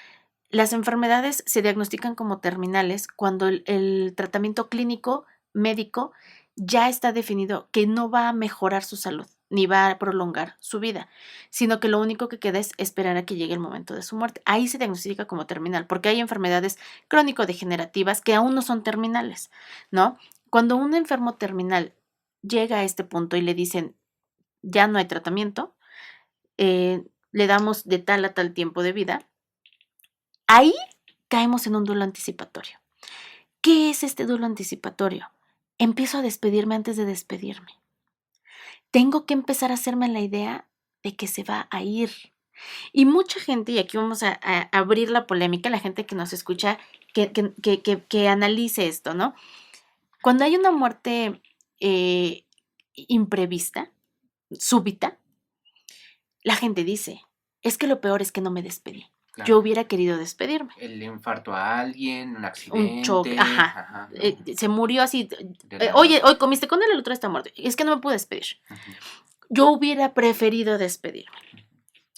las enfermedades se diagnostican como terminales cuando el tratamiento clínico médico ya está definido que no va a mejorar su salud ni va a prolongar su vida, sino que lo único que queda es esperar a que llegue el momento de su muerte. Ahí se diagnostica como terminal, porque hay enfermedades crónico-degenerativas que aún no son terminales, ¿no? Cuando un enfermo terminal llega a este punto y le dicen, ya no hay tratamiento, le damos de tal a tal tiempo de vida, ahí caemos en un duelo anticipatorio. ¿Qué es este duelo anticipatorio? Empiezo a despedirme antes de despedirme. Tengo que empezar a hacerme la idea de que se va a ir. Y mucha gente, y aquí vamos a abrir la polémica, la gente que nos escucha, que analice esto, ¿no? Cuando hay una muerte imprevista, súbita, la gente dice, es que lo peor es que no me despedí. Claro. Yo hubiera querido despedirme. El infarto a alguien, un Un choque, accidente, ajá. ajá, ¿no? Se murió así. De la Oye, nada. hoy comiste con él, el otro está muerto. Es que no me pude despedir. Ujú. Yo hubiera preferido despedirme.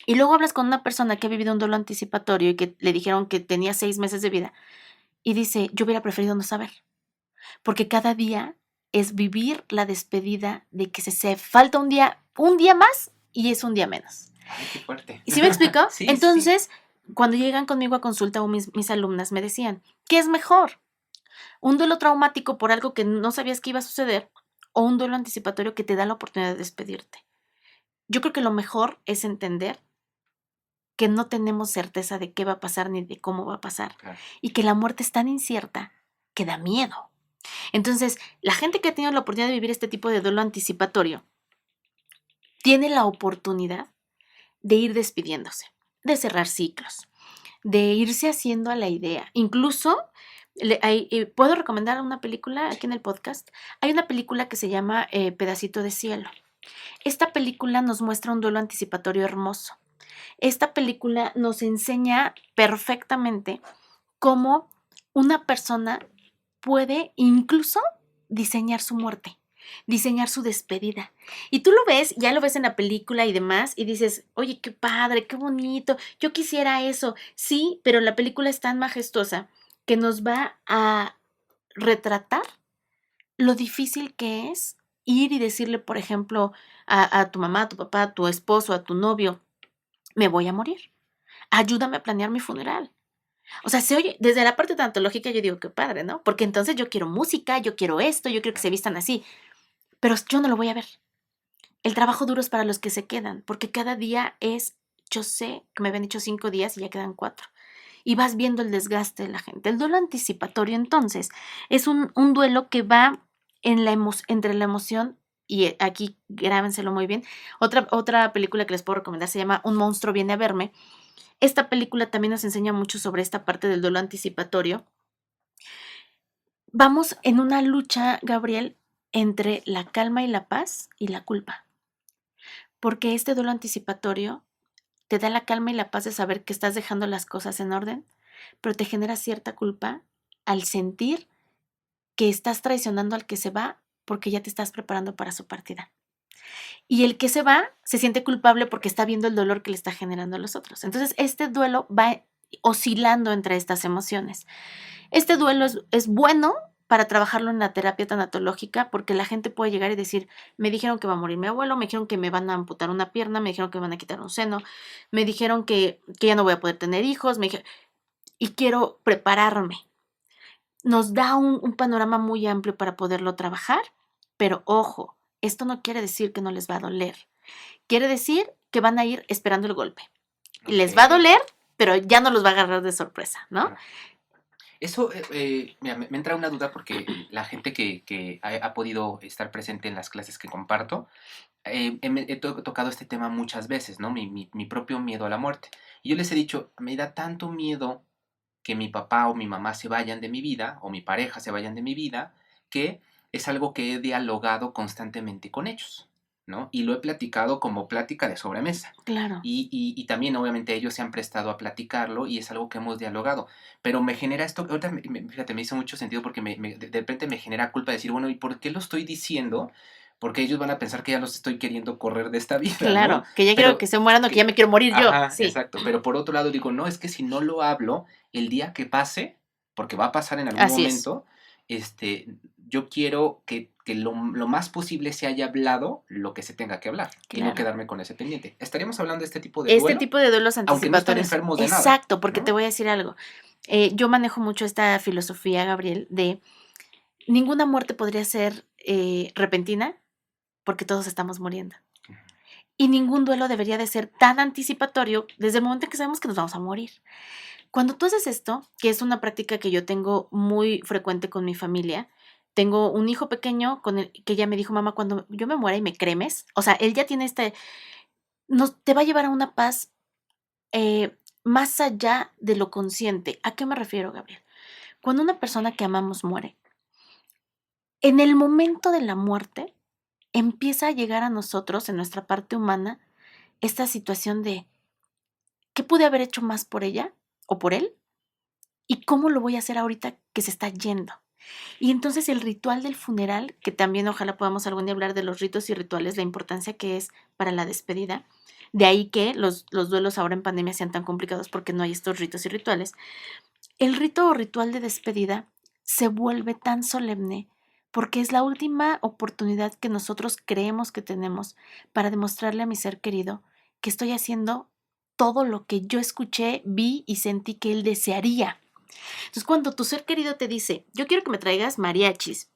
Y luego hablas con una persona que ha vivido un duelo anticipatorio y que le dijeron que tenía 6 meses de vida y dice, yo hubiera preferido no saber, porque cada día es vivir la despedida de que se falta un día más y es un día menos. Ay, qué fuerte. ¿Y sí me explico? Sí, sí. Entonces, cuando llegan conmigo a consulta o mis alumnas me decían, ¿qué es mejor? ¿Un duelo traumático por algo que no sabías que iba a suceder o un duelo anticipatorio que te da la oportunidad de despedirte? Yo creo que lo mejor es entender que no tenemos certeza de qué va a pasar ni de cómo va a pasar Claro. y que la muerte es tan incierta que da miedo. Entonces, la gente que ha tenido la oportunidad de vivir este tipo de duelo anticipatorio tiene la oportunidad de ir despidiéndose, de cerrar ciclos, de irse haciendo a la idea. Incluso, ¿puedo recomendar una película aquí en el podcast? Hay una película que se llama Pedacito de Cielo. Esta película nos muestra un duelo anticipatorio hermoso. Esta película nos enseña perfectamente cómo una persona puede incluso diseñar su muerte. diseñar su despedida. Y tú lo ves, ya lo ves en la película y demás, y dices, oye, qué padre, qué bonito, yo quisiera eso. Sí, pero la película es tan majestuosa que nos va a retratar lo difícil que es ir y decirle, por ejemplo, a tu mamá, a tu papá, a tu esposo, a tu novio, me voy a morir. Ayúdame a planear mi funeral. O sea, se oye, desde la parte tantológica yo digo, qué padre, ¿no? Porque entonces yo quiero música, yo quiero esto, yo quiero que se vistan así, pero yo no lo voy a ver. El trabajo duro es para los que se quedan, porque cada día es, yo sé que me habían dicho 5 días y ya quedan 4. Y vas viendo el desgaste de la gente. El duelo anticipatorio, entonces, es un duelo que va en entre la emoción, y aquí grábenselo muy bien. Otra película que les puedo recomendar se llama Un monstruo viene a verme. Esta película también nos enseña mucho sobre esta parte del duelo anticipatorio. Vamos en una lucha, Gabriel, entre la calma y la paz y la culpa. Porque este duelo anticipatorio te da la calma y la paz de saber que estás dejando las cosas en orden, pero te genera cierta culpa al sentir que estás traicionando al que se va porque ya te estás preparando para su partida. Y el que se va se siente culpable porque está viendo el dolor que le está generando a los otros. Entonces, este duelo va oscilando entre estas emociones. Este duelo es bueno para trabajarlo en la terapia tanatológica porque la gente puede llegar y decir, me dijeron que va a morir mi abuelo, me dijeron que me van a amputar una pierna, me dijeron que me van a quitar un seno, me dijeron que ya no voy a poder tener hijos, y quiero prepararme. Nos da un panorama muy amplio para poderlo trabajar, pero ojo, esto no quiere decir que no les va a doler. Quiere decir que van a ir esperando el golpe. Okay. Les va a doler, pero ya no los va a agarrar de sorpresa, ¿no? Claro. Eso, mira, me entra una duda porque la gente que ha podido estar presente en las clases que comparto, he tocado este tema muchas veces, ¿no? Mi propio miedo a la muerte. Y yo les he dicho, me da tanto miedo que mi papá o mi mamá se vayan de mi vida, o mi pareja se vayan de mi vida, que es algo que he dialogado constantemente con ellos, ¿no? Y lo he platicado como plática de sobremesa. Claro. Y también, obviamente, ellos se han prestado a platicarlo y es algo que hemos dialogado. Pero me genera esto, ahorita, fíjate, me hizo mucho sentido porque de repente me genera culpa decir, bueno, ¿y por qué lo estoy diciendo? Porque ellos van a pensar que ya los estoy queriendo correr de esta vida, claro, ¿no? Que ya quiero que se mueran o que ya me quiero morir yo. Ajá, sí. Exacto, pero por otro lado digo, no, es que si no lo hablo, el día que pase, porque va a pasar en algún Así momento, yo quiero que lo más posible se haya hablado lo que se tenga que hablar, y no quedarme con ese pendiente. Estaríamos hablando de este tipo de duelo, tipo de duelos anticipatorios. aunque no están enfermos de nada. Exacto, porque ¿no? te voy a decir algo. Yo manejo mucho esta filosofía, Gabriel, de ninguna muerte podría ser repentina, porque todos estamos muriendo. Y ningún duelo debería de ser tan anticipatorio desde el momento en que sabemos que nos vamos a morir. Cuando tú haces esto, que es una práctica que yo tengo muy frecuente con mi familia, tengo un hijo pequeño con el que ya me dijo, mamá, cuando yo me muera y me cremes, o sea, él ya tiene te va a llevar a una paz más allá de lo consciente. ¿A qué me refiero, Gabriel? Cuando una persona que amamos muere, en el momento de la muerte, empieza a llegar a nosotros, en nuestra parte humana, esta situación de ¿qué pude haber hecho más por ella o por él? ¿Y cómo lo voy a hacer ahorita que se está yendo? Y entonces el ritual del funeral, que también ojalá podamos algún día hablar de los ritos y rituales, la importancia que es para la despedida, de ahí que los duelos ahora en pandemia sean tan complicados porque no hay estos ritos y rituales. El rito o ritual de despedida se vuelve tan solemne porque es la última oportunidad que nosotros creemos que tenemos para demostrarle a mi ser querido que estoy haciendo todo lo que yo escuché, vi y sentí que él desearía. Entonces, cuando tu ser querido te dice, yo quiero que me traigas mariachis,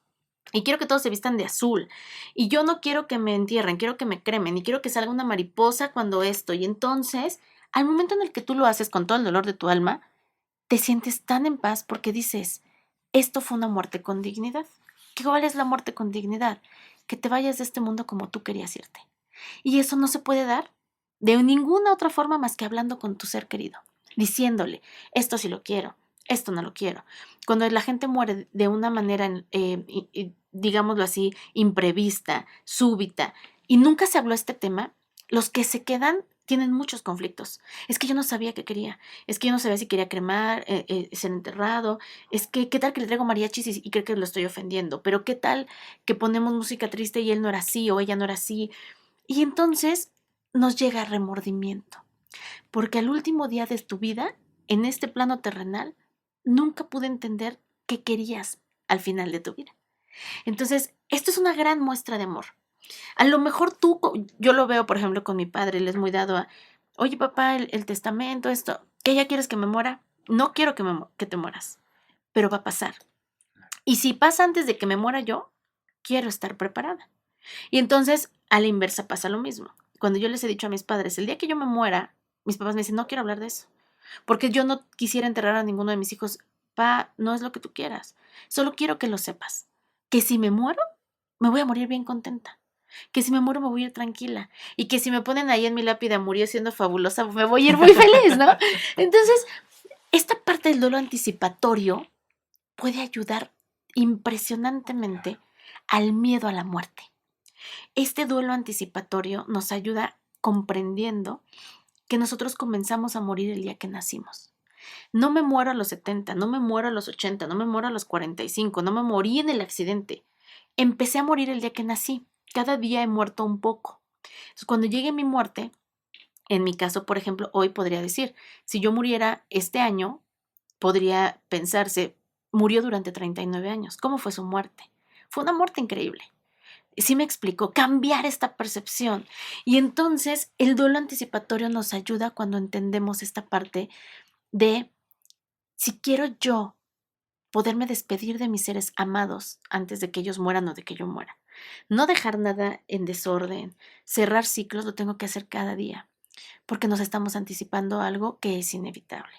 y quiero que todos se vistan de azul, y yo no quiero que me entierren, quiero que me cremen, y quiero que salga una mariposa cuando esto, y entonces, al momento en el que tú lo haces con todo el dolor de tu alma, te sientes tan en paz porque dices, esto fue una muerte con dignidad. ¿Cuál es la muerte con dignidad? Que te vayas de este mundo como tú querías irte. Y eso no se puede dar de ninguna otra forma más que hablando con tu ser querido, diciéndole, esto sí lo quiero, esto no lo quiero. Cuando la gente muere de una manera, digámoslo así, imprevista, súbita, y nunca se habló este tema, los que se quedan tienen muchos conflictos. Es que yo no sabía qué quería. Es que yo no sabía si quería cremar, ser enterrado. Es que, ¿qué tal que le traigo mariachis y creo que lo estoy ofendiendo? Pero ¿qué tal que ponemos música triste y él no era así o ella no era así? Y entonces nos llega remordimiento. Porque al último día de tu vida, en este plano terrenal, nunca pude entender qué querías al final de tu vida. Entonces, esto es una gran muestra de amor. A lo mejor yo lo veo, por ejemplo, con mi padre, él es muy dado a, oye papá, el testamento, esto, ¿qué ya quieres que me muera? No quiero que te mueras, pero va a pasar. Y si pasa antes de que me muera yo, quiero estar preparada. Y entonces, a la inversa pasa lo mismo. Cuando yo les he dicho a mis padres, el día que yo me muera, mis papás me dicen, no quiero hablar de eso, porque yo no quisiera enterrar a ninguno de mis hijos. Pa, no es lo que tú quieras, solo quiero que lo sepas, que si me muero, me voy a morir bien contenta. Que si me muero me voy a ir tranquila y que si me ponen ahí en mi lápida murió siendo fabulosa, me voy a ir muy feliz, ¿no? Entonces, esta parte del duelo anticipatorio puede ayudar impresionantemente al miedo a la muerte. Este duelo anticipatorio nos ayuda comprendiendo que nosotros comenzamos a morir el día que nacimos. No me muero a los 70, no me muero a los 80, no me muero a los 45, no me morí en el accidente. Empecé a morir el día que nací. Cada día he muerto un poco. Entonces, cuando llegue mi muerte, en mi caso, por ejemplo, hoy podría decir, si yo muriera este año, podría pensarse, murió durante 39 años. ¿Cómo fue su muerte? Fue una muerte increíble. Sí me explico, cambiar esta percepción. Y entonces el duelo anticipatorio nos ayuda cuando entendemos esta parte de si quiero yo poderme despedir de mis seres amados antes de que ellos mueran o de que yo muera. No dejar nada en desorden, cerrar ciclos lo tengo que hacer cada día, porque nos estamos anticipando algo que es inevitable.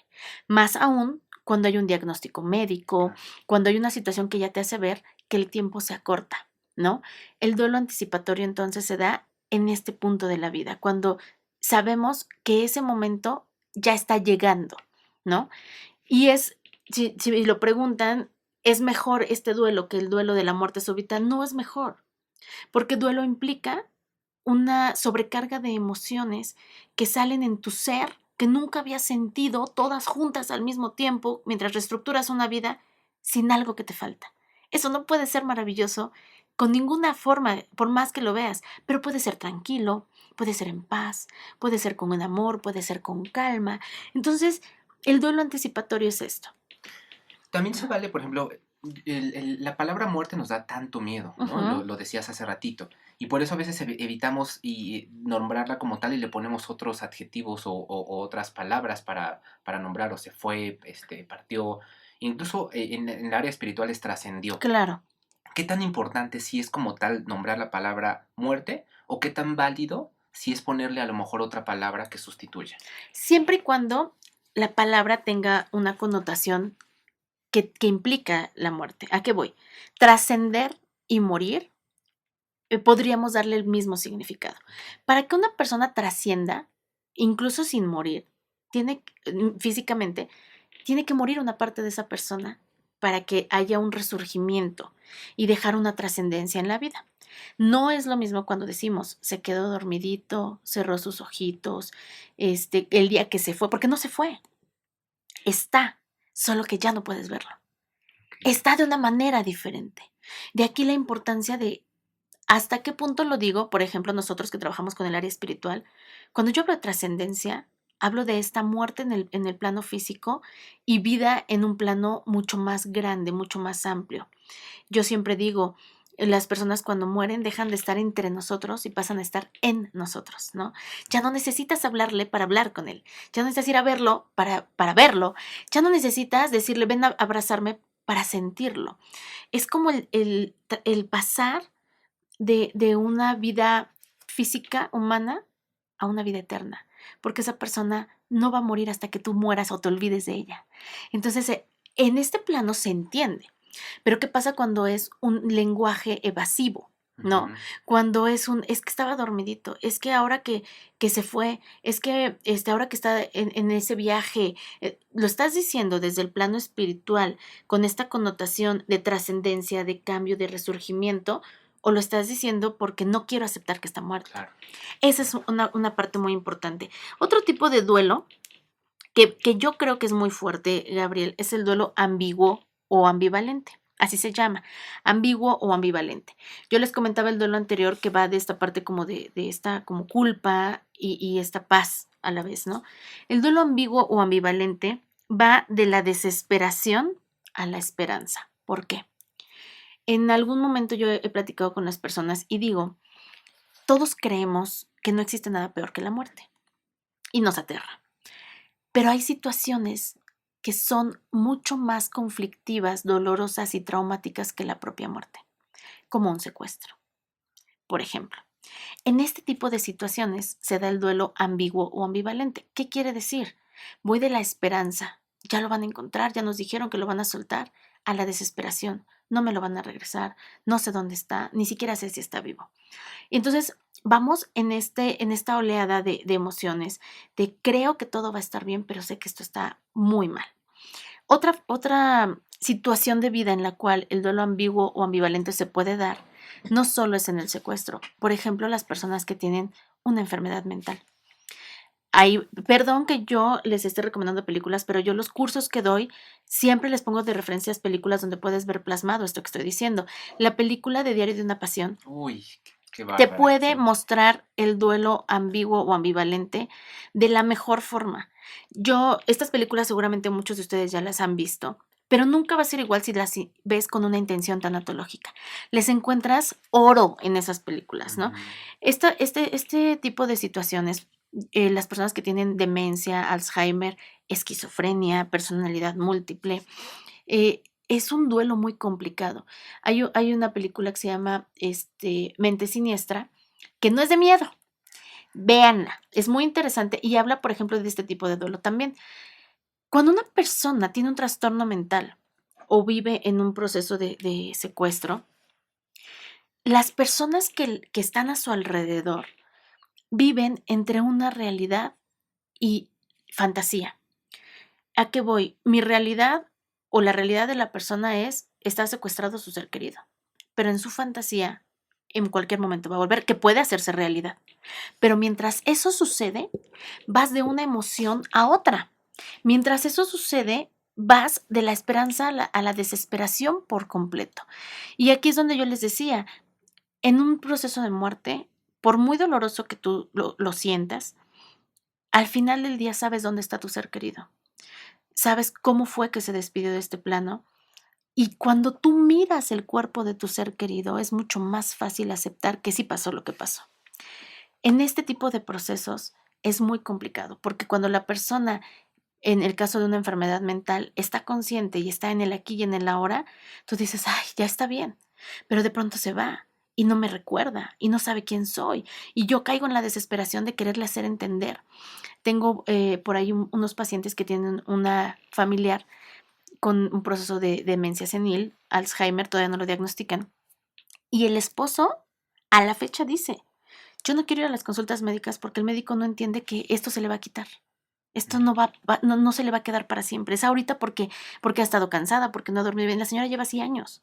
Más aún cuando hay un diagnóstico médico, cuando hay una situación que ya te hace ver que el tiempo se acorta, ¿no? El duelo anticipatorio entonces se da en este punto de la vida, cuando sabemos que ese momento ya está llegando, ¿no? Y si lo preguntan, ¿es mejor este duelo que el duelo de la muerte súbita? No es mejor, porque duelo implica una sobrecarga de emociones que salen en tu ser, que nunca habías sentido, todas juntas al mismo tiempo, mientras reestructuras una vida sin algo que te falta. Eso no puede ser maravilloso con ninguna forma, por más que lo veas, pero puede ser tranquilo, puede ser en paz, puede ser con un amor, puede ser con calma. Entonces, el duelo anticipatorio es esto. También se vale, por ejemplo, la palabra muerte nos da tanto miedo, ¿no? Ujú. Lo decías hace ratito. Y por eso a veces evitamos nombrarla como tal y le ponemos otros adjetivos o otras palabras para nombrarlo. Se fue, partió. Incluso en el área espiritual trascendió. Claro. ¿Qué tan importante si es como tal nombrar la palabra muerte o qué tan válido si es ponerle a lo mejor otra palabra que sustituya? Siempre y cuando la palabra tenga una connotación que implica la muerte. ¿A qué voy? Trascender y morir, podríamos darle el mismo significado. Para que una persona trascienda, incluso sin morir, físicamente, tiene que morir una parte de esa persona para que haya un resurgimiento y dejar una trascendencia en la vida. No es lo mismo cuando decimos, se quedó dormidito, cerró sus ojitos, el día que se fue, porque no se fue, está, solo que ya no puedes verlo. Está de una manera diferente. De aquí la importancia de hasta qué punto lo digo, por ejemplo, nosotros que trabajamos con el área espiritual, cuando yo hablo de trascendencia, hablo de esta muerte en el plano físico y vida en un plano mucho más grande, mucho más amplio. Yo siempre digo, las personas cuando mueren dejan de estar entre nosotros y pasan a estar en nosotros, ¿no? Ya no necesitas hablarle para hablar con él, ya no necesitas ir a verlo para verlo, ya no necesitas decirle ven a abrazarme para sentirlo. Es como el pasar de una vida física humana a una vida eterna, porque esa persona no va a morir hasta que tú mueras o te olvides de ella. Entonces, en este plano se entiende, pero ¿qué pasa cuando es un lenguaje evasivo? ¿No? Ujú. Cuando es que estaba dormidito, es que ahora que se fue, es que ahora que está en ese viaje, lo estás diciendo desde el plano espiritual, con esta connotación de trascendencia, de cambio, de resurgimiento, o lo estás diciendo porque no quiero aceptar que está muerto. Claro. Esa es una parte muy importante. Otro tipo de duelo que yo creo que es muy fuerte, Gabriel, es el duelo ambiguo o ambivalente. Así se llama, ambiguo o ambivalente. Yo les comentaba el duelo anterior que va de esta parte como de esta como culpa y esta paz a la vez, ¿no? El duelo ambiguo o ambivalente va de la desesperación a la esperanza. ¿Por qué? En algún momento yo he platicado con las personas y digo, todos creemos que no existe nada peor que la muerte y nos aterra. Pero hay situaciones que son mucho más conflictivas, dolorosas y traumáticas que la propia muerte, como un secuestro. Por ejemplo, en este tipo de situaciones se da el duelo ambiguo o ambivalente. ¿Qué quiere decir? Voy de la esperanza, ya lo van a encontrar, ya nos dijeron que lo van a soltar, a la desesperación, no me lo van a regresar, no sé dónde está, ni siquiera sé si está vivo. Entonces, vamos en esta oleada de emociones, de creo que todo va a estar bien, pero sé que esto está muy mal. Otra situación de vida en la cual el duelo ambiguo o ambivalente se puede dar, no solo es en el secuestro. Por ejemplo, las personas que tienen una enfermedad mental. Perdón que yo les esté recomendando películas, pero yo los cursos que doy siempre les pongo de referencias películas donde puedes ver plasmado esto que estoy diciendo. La película de Diario de una Pasión. Uy, qué Te bárbara. puede Sí. mostrar el duelo ambiguo o ambivalente de la mejor forma. Estas películas seguramente muchos de ustedes ya las han visto, pero nunca va a ser igual si las ves con una intención tanatológica. Les encuentras oro en esas películas, ¿no? Este tipo de situaciones, las personas que tienen demencia, Alzheimer, esquizofrenia, personalidad múltiple, es un duelo muy complicado. Hay una película que se llama Mente Siniestra, que no es de miedo. Véanla, es muy interesante y habla, por ejemplo, de este tipo de duelo también. Cuando una persona tiene un trastorno mental o vive en un proceso de secuestro, las personas que están a su alrededor viven entre una realidad y fantasía. ¿A qué voy? Mi realidad o la realidad de la persona está secuestrado su ser querido, pero en su fantasía en cualquier momento va a volver, que puede hacerse realidad. Pero mientras eso sucede, vas de una emoción a otra. Mientras eso sucede, vas de la esperanza a la desesperación por completo. Y aquí es donde yo les decía, en un proceso de muerte, por muy doloroso que tú lo sientas, al final del día sabes dónde está tu ser querido. Sabes cómo fue que se despidió de este plano. Y cuando tú miras el cuerpo de tu ser querido, es mucho más fácil aceptar que sí pasó lo que pasó. En este tipo de procesos es muy complicado, porque cuando la persona, en el caso de una enfermedad mental, está consciente y está en el aquí y en el ahora, tú dices, ay, ya está bien, pero de pronto se va y no me recuerda y no sabe quién soy. Y yo caigo en la desesperación de quererle hacer entender. Tengo por ahí unos pacientes que tienen una familiar con un proceso de demencia senil, Alzheimer, todavía no lo diagnostican. Y el esposo a la fecha dice, yo no quiero ir a las consultas médicas porque el médico no entiende que esto se le va a quitar. Esto no se le va a quedar para siempre. Es ahorita porque ha estado cansada, porque no ha dormido bien. La señora lleva así años,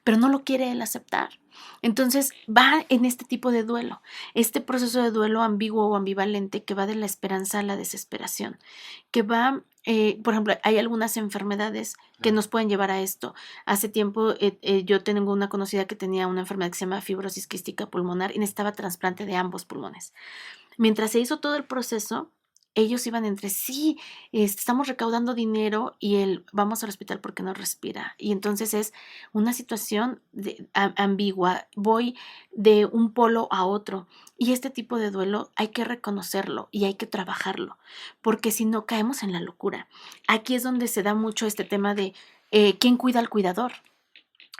pero no lo quiere él aceptar. Entonces va en este tipo de duelo, este proceso de duelo ambiguo o ambivalente que va de la esperanza a la desesperación, que va, por ejemplo, hay algunas enfermedades que nos pueden llevar a esto. Hace tiempo yo tengo una conocida que tenía una enfermedad que se llama fibrosis quística pulmonar y necesitaba trasplante de ambos pulmones. Mientras se hizo todo el proceso, ellos iban entre sí, estamos recaudando dinero y él, vamos al hospital porque no respira. Y entonces es una situación ambigua, voy de un polo a otro. Y este tipo de duelo hay que reconocerlo y hay que trabajarlo, porque si no caemos en la locura. Aquí es donde se da mucho este tema de quién cuida al cuidador.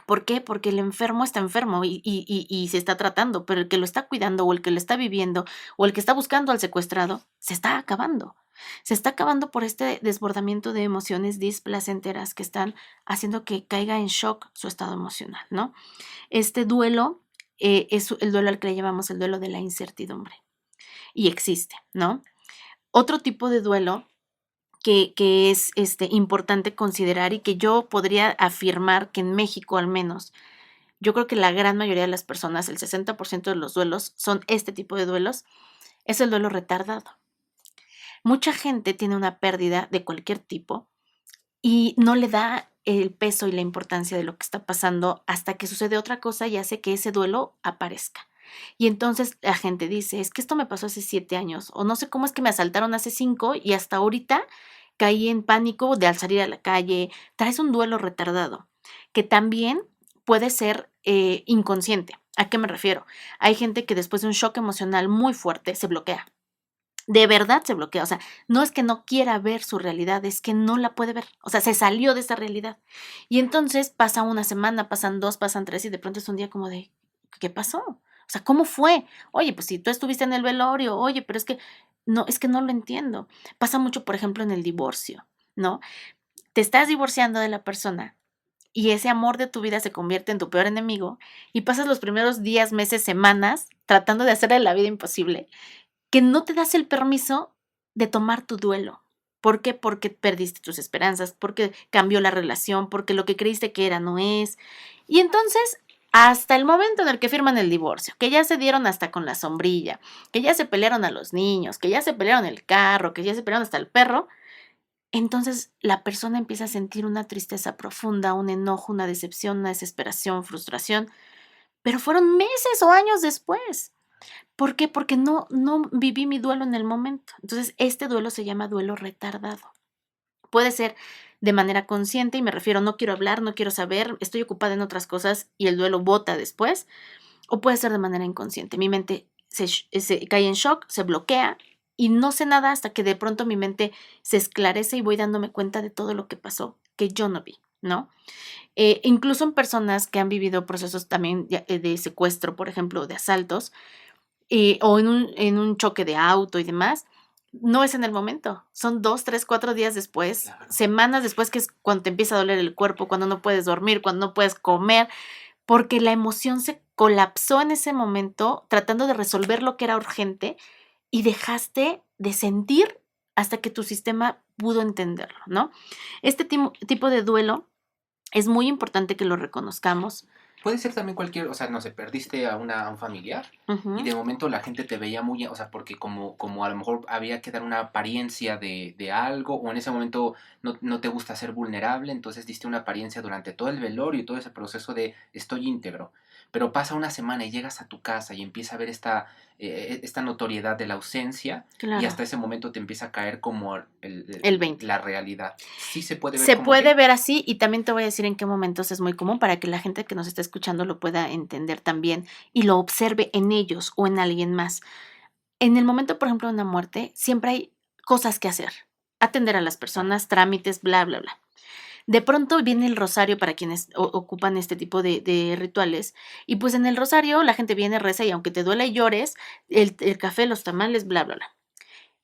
¿Por qué? Porque el enfermo está enfermo y se está tratando, pero el que lo está cuidando o el que lo está viviendo o el que está buscando al secuestrado se está acabando. Se está acabando por este desbordamiento de emociones displacenteras que están haciendo que caiga en shock su estado emocional, ¿no? Este duelo es el duelo al que le llamamos el duelo de la incertidumbre y existe, ¿no? Otro tipo de duelo que es importante considerar y que yo podría afirmar que en México al menos yo creo que la gran mayoría de las personas, el 60% de los duelos son este tipo de duelos, es el duelo retardado. Mucha gente tiene una pérdida de cualquier tipo y no le da el peso y la importancia de lo que está pasando hasta que sucede otra cosa y hace que ese duelo aparezca. Y entonces la gente dice, es que esto me pasó hace 7 años, o no sé cómo es que me asaltaron hace 5 y hasta ahorita caí en pánico de al salir a la calle. Traes un duelo retardado, que también puede ser inconsciente. ¿A qué me refiero? Hay gente que después de un shock emocional muy fuerte se bloquea. De verdad se bloquea, o sea, no es que no quiera ver su realidad, es que no la puede ver, o sea, se salió de esa realidad. Y entonces pasa una semana, pasan 2, pasan 3 y de pronto es un día como de, ¿qué pasó? O sea, ¿cómo fue? Oye, pues si tú estuviste en el velorio, oye, pero es que no lo entiendo. Pasa mucho, por ejemplo, en el divorcio, ¿no? Te estás divorciando de la persona y ese amor de tu vida se convierte en tu peor enemigo y pasas los primeros días, meses, semanas tratando de hacerle la vida imposible, que no te das el permiso de tomar tu duelo. ¿Por qué? Porque perdiste tus esperanzas, porque cambió la relación, porque lo que creíste que era no es. Y entonces, hasta el momento en el que firman el divorcio, que ya se dieron hasta con la sombrilla, que ya se pelearon a los niños, que ya se pelearon el carro, que ya se pelearon hasta el perro, entonces la persona empieza a sentir una tristeza profunda, un enojo, una decepción, una desesperación, frustración, pero fueron meses o años después. ¿Por qué? Porque no viví mi duelo en el momento. Entonces, este duelo se llama duelo retardado. Puede ser de manera consciente, y me refiero, no quiero hablar, no quiero saber, estoy ocupada en otras cosas y el duelo bota después, o puede ser de manera inconsciente. Mi mente se cae en shock, se bloquea y no sé nada hasta que de pronto mi mente se esclarece y voy dándome cuenta de todo lo que pasó que yo no vi, ¿no? Incluso en personas que han vivido procesos también de secuestro, por ejemplo, de asaltos, o en un choque de auto y demás, no es en el momento, son 2, 3, 4 días después, Claro. semanas después, que es cuando te empieza a doler el cuerpo, cuando no puedes dormir, cuando no puedes comer, porque la emoción se colapsó en ese momento tratando de resolver lo que era urgente y dejaste de sentir hasta que tu sistema pudo entenderlo, ¿no? Este tipo de duelo es muy importante que lo reconozcamos. Puede ser también cualquier, o sea, no sé, perdiste a un familiar y de momento la gente te veía muy, o sea, porque como a lo mejor había que dar una apariencia de algo, o en ese momento no te gusta ser vulnerable, entonces diste una apariencia durante todo el velorio y todo ese proceso de estoy íntegro. Pero pasa una semana y llegas a tu casa y empieza a ver esta notoriedad de la ausencia, y Claro. hasta ese momento te empieza a caer como El 20. la realidad. Sí se puede ver Se como puede así. ver así, y también te voy a decir en qué momentos es muy común para que la gente que nos está escuchando lo pueda entender también y lo observe en ellos o en alguien más. En el momento, por ejemplo, de una muerte, siempre hay cosas que hacer. Atender a las personas, trámites, bla, bla, bla. De pronto viene el rosario para quienes ocupan este tipo de rituales, y pues en el rosario la gente viene, reza, y aunque te duele y llores, el café, los tamales, bla, bla, bla.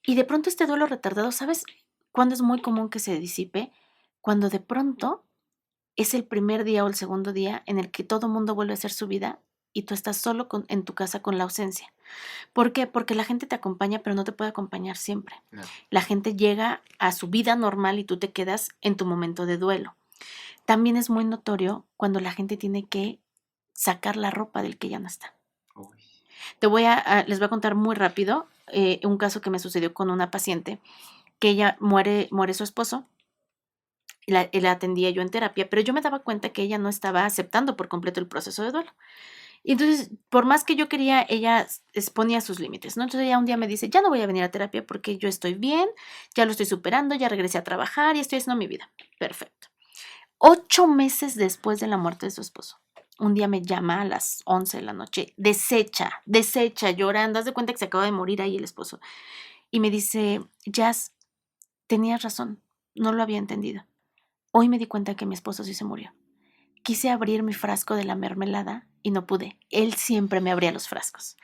Y de pronto este duelo retardado, ¿sabes cuándo es muy común que se disipe? Cuando de pronto es el primer día o el segundo día en el que todo mundo vuelve a hacer su vida y tú estás solo en tu casa con la ausencia. ¿Por qué? Porque la gente te acompaña, pero no te puede acompañar siempre. No. La gente llega a su vida normal y tú te quedas en tu momento de duelo. También es muy notorio cuando la gente tiene que sacar la ropa del que ya no está. Uy. Les voy a contar muy rápido un caso que me sucedió con una paciente, que ella muere su esposo. La atendía yo en terapia, pero yo me daba cuenta que ella no estaba aceptando por completo el proceso de duelo. Y entonces, por más que yo quería, ella exponía sus límites, ¿no? Entonces ella un día me dice, ya no voy a venir a terapia porque yo estoy bien, ya lo estoy superando, ya regresé a trabajar y estoy haciendo mi vida. Perfecto. 8 meses después de la muerte de su esposo, un día me llama a las 11 de la noche, deshecha, llorando, haz de cuenta que se acaba de morir ahí el esposo. Y me dice, Jazz, tenías razón, no lo había entendido. Hoy me di cuenta que mi esposo sí se murió. Quise abrir mi frasco de la mermelada y no pude. Él siempre me abría los frascos.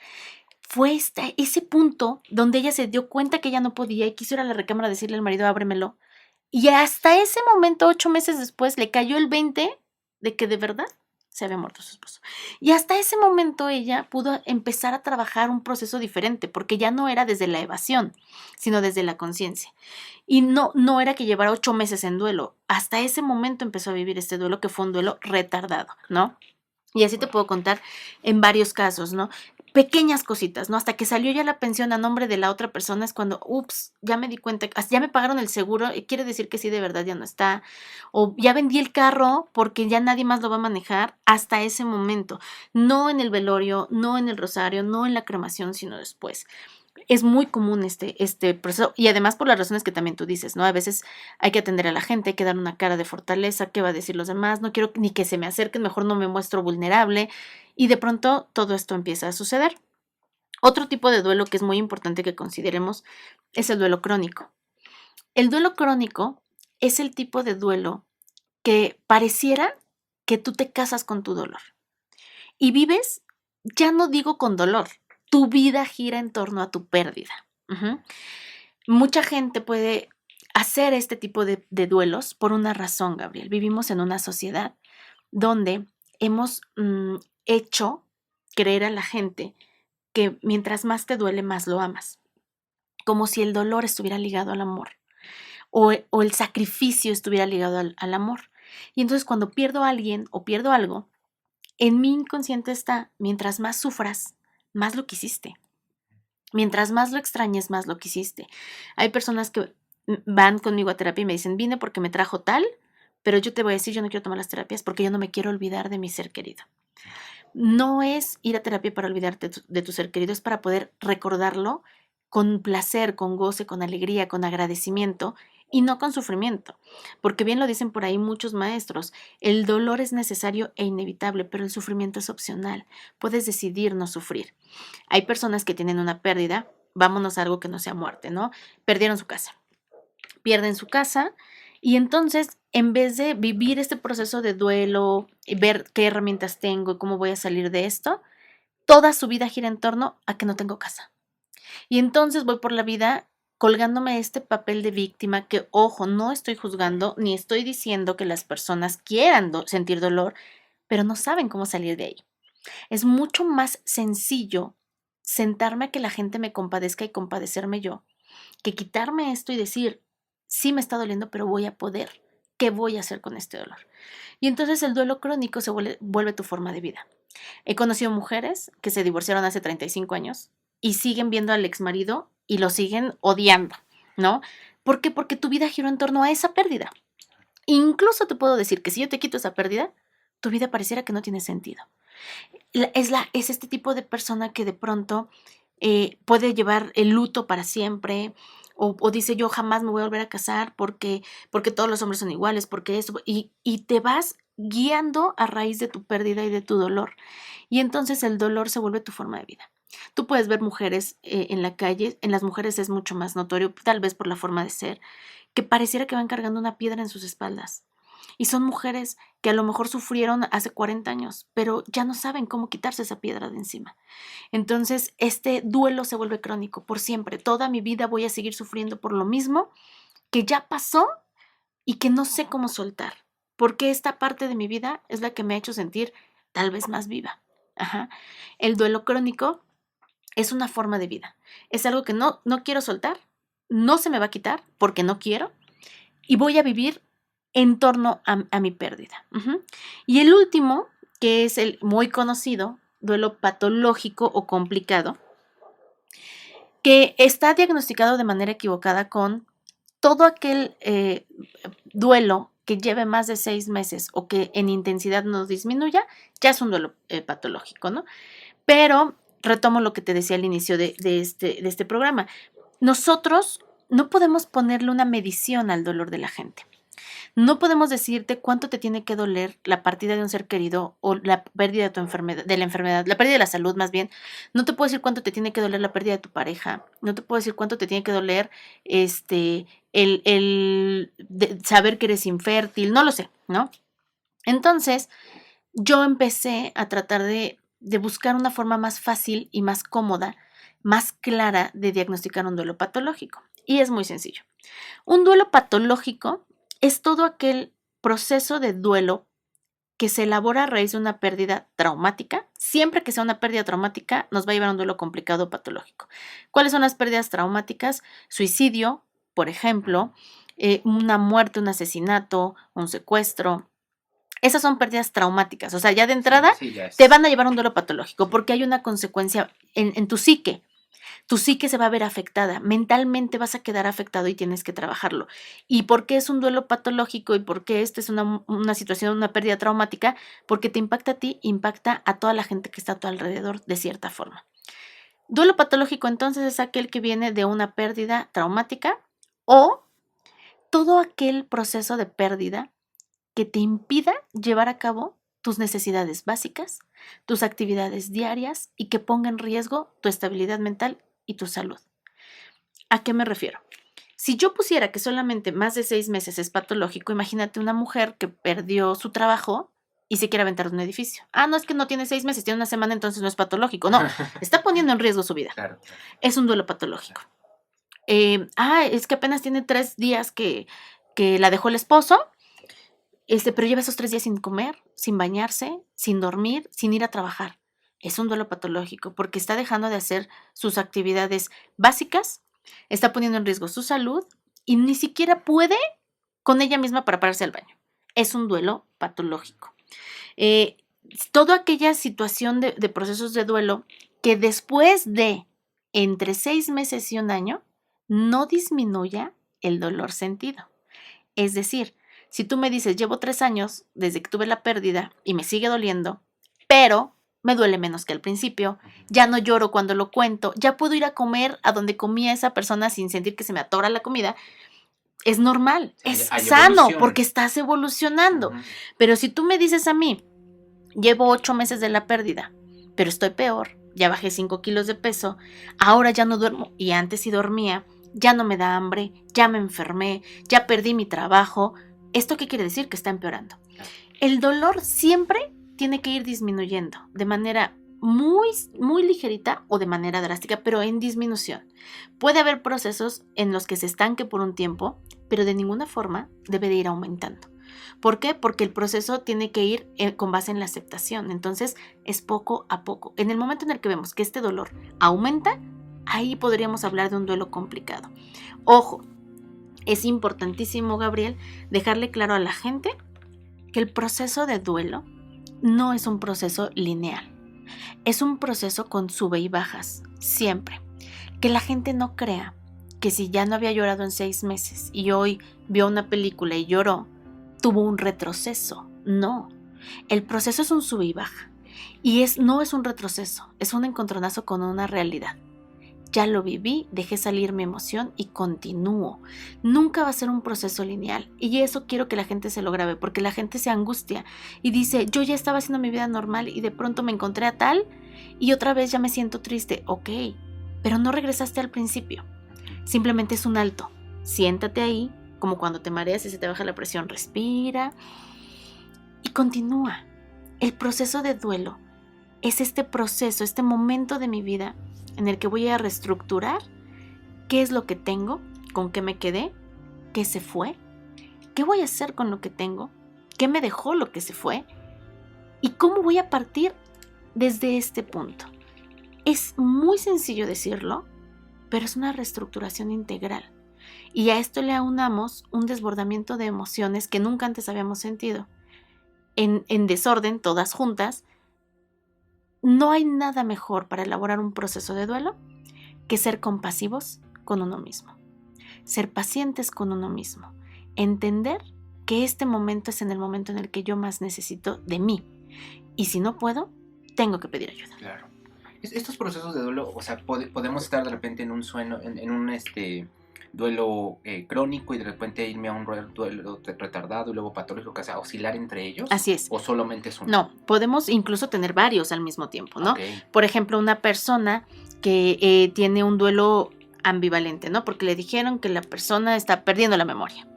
Fue ese punto donde ella se dio cuenta que ella no podía y quiso ir a la recámara a decirle al marido, ábremelo. Y hasta ese momento, 8 meses después, le cayó el 20 de que de verdad se había muerto su esposo. Y hasta ese momento ella pudo empezar a trabajar un proceso diferente, porque ya no era desde la evasión, sino desde la conciencia. Y no era que llevara 8 meses en duelo. Hasta ese momento empezó a vivir este duelo, que fue un duelo retardado, ¿no? Y así te puedo contar en varios casos, ¿no? Pequeñas cositas, ¿no? Hasta que salió ya la pensión a nombre de la otra persona es cuando, ups, ya me di cuenta, ya me pagaron el seguro, y quiere decir que sí, de verdad ya no está. O ya vendí el carro porque ya nadie más lo va a manejar hasta ese momento. No en el velorio, no en el rosario, no en la cremación, sino después. Es muy común este proceso y además por las razones que también tú dices, ¿no? A veces hay que atender a la gente, hay que dar una cara de fortaleza, ¿qué va a decir los demás? No quiero ni que se me acerquen, mejor no me muestro vulnerable y de pronto todo esto empieza a suceder. Otro tipo de duelo que es muy importante que consideremos es el duelo crónico. El duelo crónico es el tipo de duelo que pareciera que tú te casas con tu dolor y vives, ya no digo con dolor, tu vida gira en torno a tu pérdida. Ujú. Mucha gente puede hacer este tipo de duelos por una razón, Gabriel. Vivimos en una sociedad donde hemos hecho creer a la gente que mientras más te duele, más lo amas. Como si el dolor estuviera ligado al amor o el sacrificio estuviera ligado al amor. Y entonces cuando pierdo a alguien o pierdo algo, en mi inconsciente está, mientras más sufras, más lo quisiste. Mientras más lo extrañes, más lo quisiste. Hay personas que van conmigo a terapia y me dicen, vine porque me trajo tal, pero yo te voy a decir, yo no quiero tomar las terapias porque yo no me quiero olvidar de mi ser querido. No es ir a terapia para olvidarte de tu ser querido, es para poder recordarlo con placer, con goce, con alegría, con agradecimiento y no con sufrimiento. Porque bien lo dicen por ahí muchos maestros, el dolor es necesario e inevitable, pero el sufrimiento es opcional. Puedes decidir no sufrir. Hay personas que tienen una pérdida, vámonos a algo que no sea muerte, ¿no? Perdieron su casa. Pierden su casa y entonces en vez de vivir este proceso de duelo, ver qué herramientas tengo y cómo voy a salir de esto, toda su vida gira en torno a que no tengo casa. Y entonces voy por la vida colgándome este papel de víctima que, ojo, no estoy juzgando ni estoy diciendo que las personas quieran sentir dolor, pero no saben cómo salir de ahí. Es mucho más sencillo sentarme a que la gente me compadezca y compadecerme yo, que quitarme esto y decir, sí me está doliendo, pero voy a poder. ¿Qué voy a hacer con este dolor? Y entonces el duelo crónico se vuelve tu forma de vida. He conocido mujeres que se divorciaron hace 35 años y siguen viendo al exmarido y lo siguen odiando, ¿no? ¿Por qué? Porque tu vida giró en torno a esa pérdida. Incluso te puedo decir que si yo te quito esa pérdida, tu vida pareciera que no tiene sentido. Es este tipo de persona que de pronto puede llevar el luto para siempre o dice yo jamás me voy a volver a casar porque todos los hombres son iguales, porque eso, y te vas guiando a raíz de tu pérdida y de tu dolor. Y entonces el dolor se vuelve tu forma de vida. Tú puedes ver mujeres en la calle, en las mujeres es mucho más notorio, tal vez por la forma de ser, que pareciera que van cargando una piedra en sus espaldas. Y son mujeres que a lo mejor sufrieron hace 40 años, pero ya no saben cómo quitarse esa piedra de encima. Entonces, este duelo se vuelve crónico por siempre. Toda mi vida voy a seguir sufriendo por lo mismo que ya pasó y que no sé cómo soltar, porque esta parte de mi vida es la que me ha hecho sentir tal vez más viva. Ajá. El duelo crónico es una forma de vida. Es algo que no quiero soltar, no se me va a quitar porque no quiero y voy a vivir en torno a mi pérdida. Y el último, que es el muy conocido, duelo patológico o complicado, que está diagnosticado de manera equivocada con todo aquel duelo que lleve más de 6 meses o que en intensidad no disminuya, ya es un duelo patológico, ¿no? Pero retomo lo que te decía al inicio de este programa. Nosotros no podemos ponerle una medición al dolor de la gente. No podemos decirte cuánto te tiene que doler la partida de un ser querido o la pérdida de la enfermedad, la pérdida de la salud más bien. No te puedo decir cuánto te tiene que doler la pérdida de tu pareja. No te puedo decir cuánto te tiene que doler saber que eres infértil. No lo sé, ¿no? Entonces, yo empecé a tratar de buscar una forma más fácil y más cómoda, más clara de diagnosticar un duelo patológico. Y es muy sencillo. Un duelo patológico es todo aquel proceso de duelo que se elabora a raíz de una pérdida traumática. Siempre que sea una pérdida traumática, nos va a llevar a un duelo complicado patológico. ¿Cuáles son las pérdidas traumáticas? Suicidio, por ejemplo, una muerte, un asesinato, un secuestro, Esas son pérdidas traumáticas. O sea, ya de entrada Sí, ya es. te van a llevar a un duelo patológico porque hay una consecuencia en tu psique. Tu psique se va a ver afectada, mentalmente vas a quedar afectado y tienes que trabajarlo. ¿Y por qué es un duelo patológico y por qué esta es una situación, una pérdida traumática? Porque te impacta a ti, impacta a toda la gente que está a tu alrededor de cierta forma. Duelo patológico entonces es aquel que viene de una pérdida traumática o todo aquel proceso de pérdida que te impida llevar a cabo tus necesidades básicas, tus actividades diarias y que ponga en riesgo tu estabilidad mental y tu salud. ¿A qué me refiero? Si yo pusiera que solamente más de 6 meses es patológico, imagínate una mujer que perdió su trabajo y se quiere aventar de un edificio. No es que no tiene 6 meses, tiene una semana, entonces no es patológico. No, está poniendo en riesgo su vida. Claro. Es un duelo patológico. Es que apenas tiene 3 días que la dejó el esposo, pero lleva esos 3 días sin comer, sin bañarse, sin dormir, sin ir a trabajar. Es un duelo patológico porque está dejando de hacer sus actividades básicas, está poniendo en riesgo su salud y ni siquiera puede con ella misma para pararse al baño. Es un duelo patológico. Toda aquella situación de procesos de duelo que después de entre 6 meses y 1 año no disminuya el dolor sentido. Es decir, si tú me dices, llevo 3 años desde que tuve la pérdida y me sigue doliendo, pero me duele menos que al principio, ya no lloro cuando lo cuento, ya puedo ir a comer a donde comía esa persona sin sentir que se me atora la comida, es normal, es sano porque estás evolucionando. Pero si tú me dices a mí, llevo 8 meses de la pérdida, pero estoy peor, ya bajé 5 kilos de peso, ahora ya no duermo y antes sí dormía, ya no me da hambre, ya me enfermé, ya perdí mi trabajo. ¿Esto qué quiere decir? Que está empeorando. El dolor siempre tiene que ir disminuyendo de manera muy, muy ligerita o de manera drástica, pero en disminución. Puede haber procesos en los que se estanque por un tiempo, pero de ninguna forma debe de ir aumentando. ¿Por qué? Porque el proceso tiene que ir con base en la aceptación. Entonces, es poco a poco. En el momento en el que vemos que este dolor aumenta, ahí podríamos hablar de un duelo complicado. Ojo, es importantísimo, Gabriel, dejarle claro a la gente que el proceso de duelo no es un proceso lineal. Es un proceso con sube y bajas, siempre. Que la gente no crea que si ya no había llorado en 6 meses y hoy vio una película y lloró, tuvo un retroceso. No, el proceso es un sube y baja. Y no es un retroceso, es un encontronazo con una realidad. Ya lo viví, dejé salir mi emoción y continúo. Nunca va a ser un proceso lineal. Y eso quiero que la gente se lo grabe, porque la gente se angustia y dice, yo ya estaba haciendo mi vida normal y de pronto me encontré a tal y otra vez ya me siento triste. Ok, pero no regresaste al principio. Simplemente es un alto. Siéntate ahí, como cuando te mareas y se te baja la presión. Respira y continúa. El proceso de duelo es este proceso, este momento de mi vida en el que voy a reestructurar qué es lo que tengo, con qué me quedé, qué se fue, qué voy a hacer con lo que tengo, qué me dejó lo que se fue y cómo voy a partir desde este punto. Es muy sencillo decirlo, pero es una reestructuración integral. Y a esto le aunamos un desbordamiento de emociones que nunca antes habíamos sentido. En desorden, todas juntas. No hay nada mejor para elaborar un proceso de duelo que ser compasivos con uno mismo, ser pacientes con uno mismo, entender que este momento es en el momento en el que yo más necesito de mí y si no puedo, tengo que pedir ayuda. Claro. Estos procesos de duelo, o sea, podemos estar de repente en un sueño, en un duelo crónico y de repente irme a un duelo retardado y luego patológico, o sea, oscilar entre ellos. Así es. ¿O solamente es uno? No, podemos incluso tener varios al mismo tiempo, ¿no? Okay. Por ejemplo, una persona que tiene un duelo ambivalente, ¿no? Porque le dijeron que la persona está perdiendo la memoria.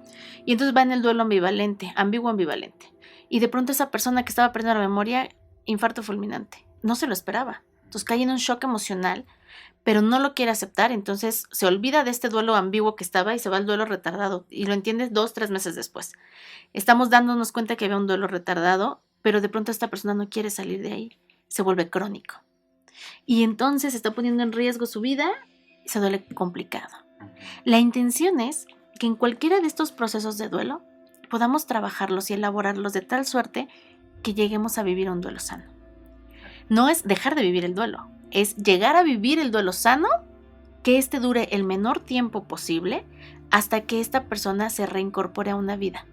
Y entonces va en el duelo ambivalente, ambiguo-ambivalente. Y de pronto esa persona que estaba perdiendo la memoria, infarto fulminante. No se lo esperaba. Entonces cae en un shock emocional, pero no lo quiere aceptar, entonces se olvida de este duelo ambiguo que estaba y se va al duelo retardado y lo entiendes 2-3 meses después. Estamos dándonos cuenta que había un duelo retardado, pero de pronto esta persona no quiere salir de ahí, se vuelve crónico. Y entonces está poniendo en riesgo su vida y se duele complicado. La intención es que en cualquiera de estos procesos de duelo podamos trabajarlos y elaborarlos de tal suerte que lleguemos a vivir un duelo sano. No es dejar de vivir el duelo, es llegar a vivir el duelo sano, que este dure el menor tiempo posible hasta que esta persona se reincorpore a una vida.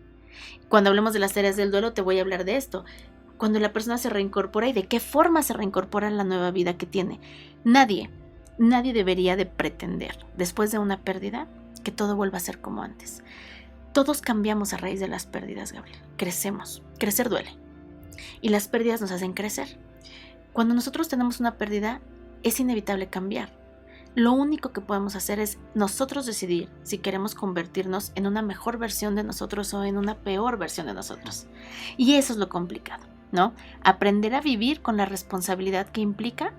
Cuando hablemos de las tareas del duelo te voy a hablar de esto. Cuando la persona se reincorpora y de qué forma se reincorpora en la nueva vida que tiene. Nadie debería de pretender, después de una pérdida, que todo vuelva a ser como antes. Todos cambiamos a raíz de las pérdidas, Gabriel. Crecemos. Crecer duele. Y las pérdidas nos hacen crecer. Cuando nosotros tenemos una pérdida, es inevitable cambiar. Lo único que podemos hacer es nosotros decidir si queremos convertirnos en una mejor versión de nosotros o en una peor versión de nosotros. Y eso es lo complicado, ¿no? Aprender a vivir con la responsabilidad que implica,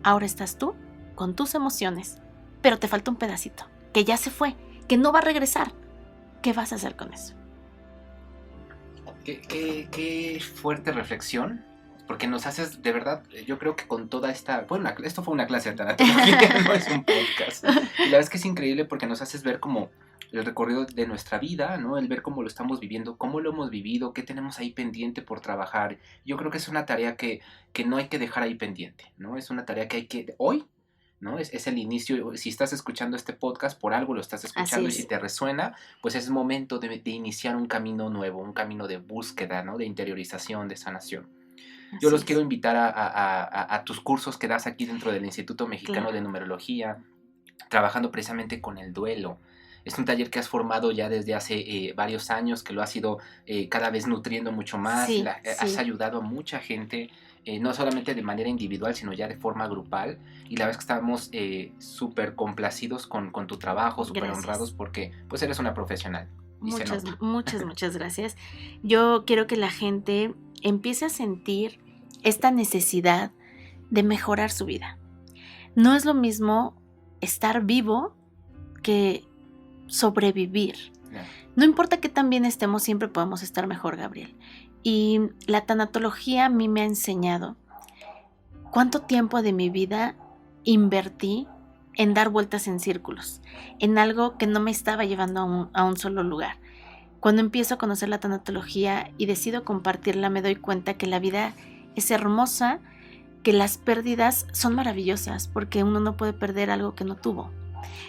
ahora estás tú, con tus emociones, pero te falta un pedacito, que ya se fue, que no va a regresar. ¿Qué vas a hacer con eso? Qué fuerte reflexión, porque nos haces, de verdad, yo creo que con toda esta... Bueno, esto fue una clase de tanatología, no es un podcast. Y la verdad es que es increíble porque nos haces ver como el recorrido de nuestra vida, ¿no? El ver cómo lo estamos viviendo, cómo lo hemos vivido, qué tenemos ahí pendiente por trabajar. Yo creo que es una tarea que no hay que dejar ahí pendiente, ¿no? Es una tarea que hay que... Hoy, ¿no? Es el inicio. Si estás escuchando este podcast, por algo lo estás escuchando, y si te resuena, pues es momento de iniciar un camino nuevo, un camino de búsqueda, ¿no? De interiorización, de sanación. Yo los quiero invitar a tus cursos que das aquí dentro del Instituto Mexicano de Numerología, trabajando precisamente con el duelo. Es un taller que has formado ya desde hace varios años, que lo has ido cada vez nutriendo mucho más. Has ayudado a mucha gente, no solamente de manera individual, sino ya de forma grupal. Y la verdad es que estamos súper complacidos con tu trabajo, súper honrados, porque pues eres una profesional. Muchas gracias. Yo quiero que la gente empiece a sentir esta necesidad de mejorar su vida. No es lo mismo estar vivo que sobrevivir. No importa qué tan bien estemos, siempre podemos estar mejor, Gabriel. Y la tanatología a mí me ha enseñado cuánto tiempo de mi vida invertí en dar vueltas en círculos, en algo que no me estaba llevando a un solo lugar. Cuando empiezo a conocer la tanatología y decido compartirla, me doy cuenta que la vida es hermosa, que las pérdidas son maravillosas, porque uno no puede perder algo que no tuvo.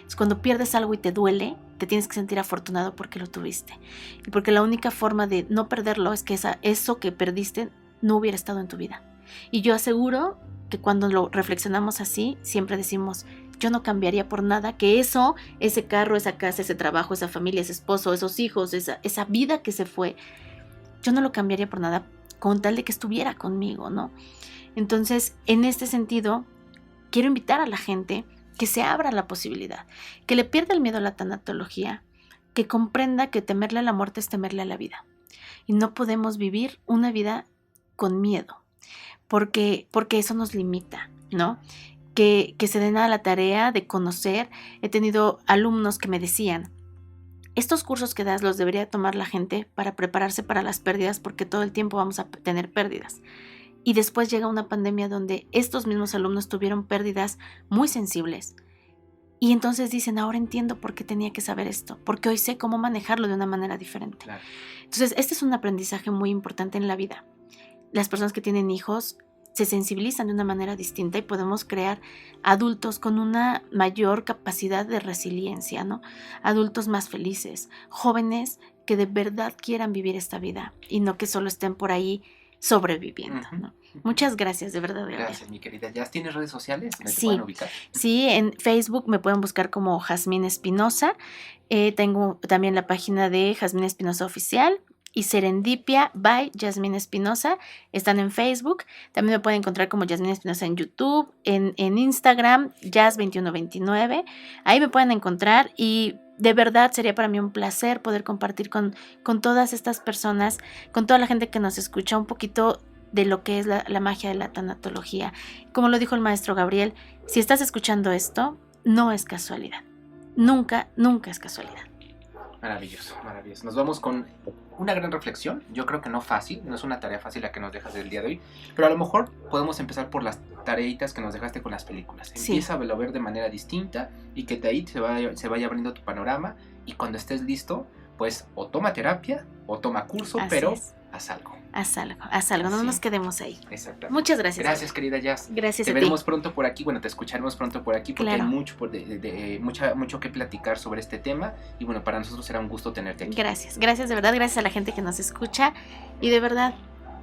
Es cuando pierdes algo y te duele, te tienes que sentir afortunado porque lo tuviste. Y porque la única forma de no perderlo es que eso que perdiste no hubiera estado en tu vida. Y yo aseguro que cuando lo reflexionamos así, siempre decimos, yo no cambiaría por nada que eso, ese carro, esa casa, ese trabajo, esa familia, ese esposo, esos hijos, esa vida que se fue, yo no lo cambiaría por nada con tal de que estuviera conmigo, ¿no? Entonces, en este sentido, quiero invitar a la gente que se abra la posibilidad, que le pierda el miedo a la tanatología, que comprenda que temerle a la muerte es temerle a la vida. Y no podemos vivir una vida con miedo, porque eso nos limita, ¿no? Que se den a la tarea de conocer. He tenido alumnos que me decían, estos cursos que das los debería tomar la gente para prepararse para las pérdidas, porque todo el tiempo vamos a tener pérdidas. Y después llega una pandemia donde estos mismos alumnos tuvieron pérdidas muy sensibles. Y entonces dicen, ahora entiendo por qué tenía que saber esto, porque hoy sé cómo manejarlo de una manera diferente. Claro. Entonces, este es un aprendizaje muy importante en la vida. Las personas que tienen hijos se sensibilizan de una manera distinta y podemos crear adultos con una mayor capacidad de resiliencia, ¿no? Adultos más felices, jóvenes que de verdad quieran vivir esta vida y no que solo estén por ahí sobreviviendo, ¿no? Muchas gracias, de verdad. Gracias, mi querida. ¿Ya tienes redes sociales? ¿Me Sí, pueden ubicar? Sí, en Facebook me pueden buscar como Jazmín Espinosa. Tengo también la página de Jazmín Espinosa Oficial y Serendipia by Jazmín Espinosa. Están en Facebook. También me pueden encontrar como Jazmín Espinosa en YouTube, en Instagram, Jazz2129. Ahí me pueden encontrar y de verdad sería para mí un placer poder compartir con todas estas personas, con toda la gente que nos escucha, un poquito de lo que es la magia de la tanatología. Como lo dijo el maestro Gabriel, si estás escuchando esto, no es casualidad. Nunca es casualidad. Maravilloso, maravilloso. Nos vamos con una gran reflexión. Yo creo que no fácil, no es una tarea fácil la que nos dejas del día de hoy, pero a lo mejor podemos empezar por las tareitas que nos dejaste con las películas. Empieza a ver de manera distinta y que de ahí se vaya abriendo tu panorama, y cuando estés listo pues o toma terapia o toma curso, Así pero es. haz algo. Haz algo, no Así. nos quedemos ahí. Exactamente. Muchas gracias. Gracias, querida Jazz. Gracias Te a ti. veremos pronto por aquí, bueno, te escucharemos pronto por aquí porque Claro. hay mucho, mucho que platicar sobre este tema y bueno, para nosotros será un gusto tenerte aquí. Gracias de verdad, gracias a la gente que nos escucha y de verdad,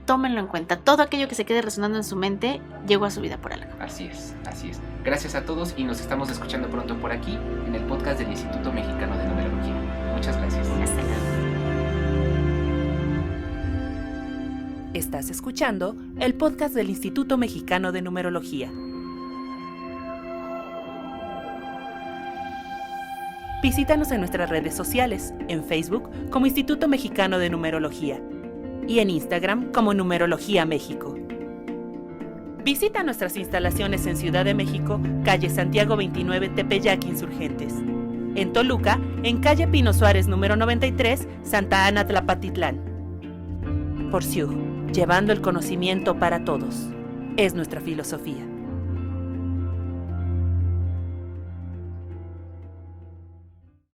tómenlo en cuenta. Todo aquello que se quede resonando en su mente llegó a su vida por algo. Así es, así es. Gracias a todos y nos estamos escuchando pronto por aquí en el podcast del Instituto Mexicano de Numerología. Muchas gracias. Hasta luego. Estás escuchando el podcast del Instituto Mexicano de Numerología. Visítanos en nuestras redes sociales, en Facebook como Instituto Mexicano de Numerología y en Instagram como Numerología México. Visita nuestras instalaciones en Ciudad de México, calle Santiago 29, Tepeyac, Insurgentes. En Toluca, en calle Pino Suárez número 93, Santa Ana, Tlapatitlán. Por Siug, llevando el conocimiento para todos. Es nuestra filosofía.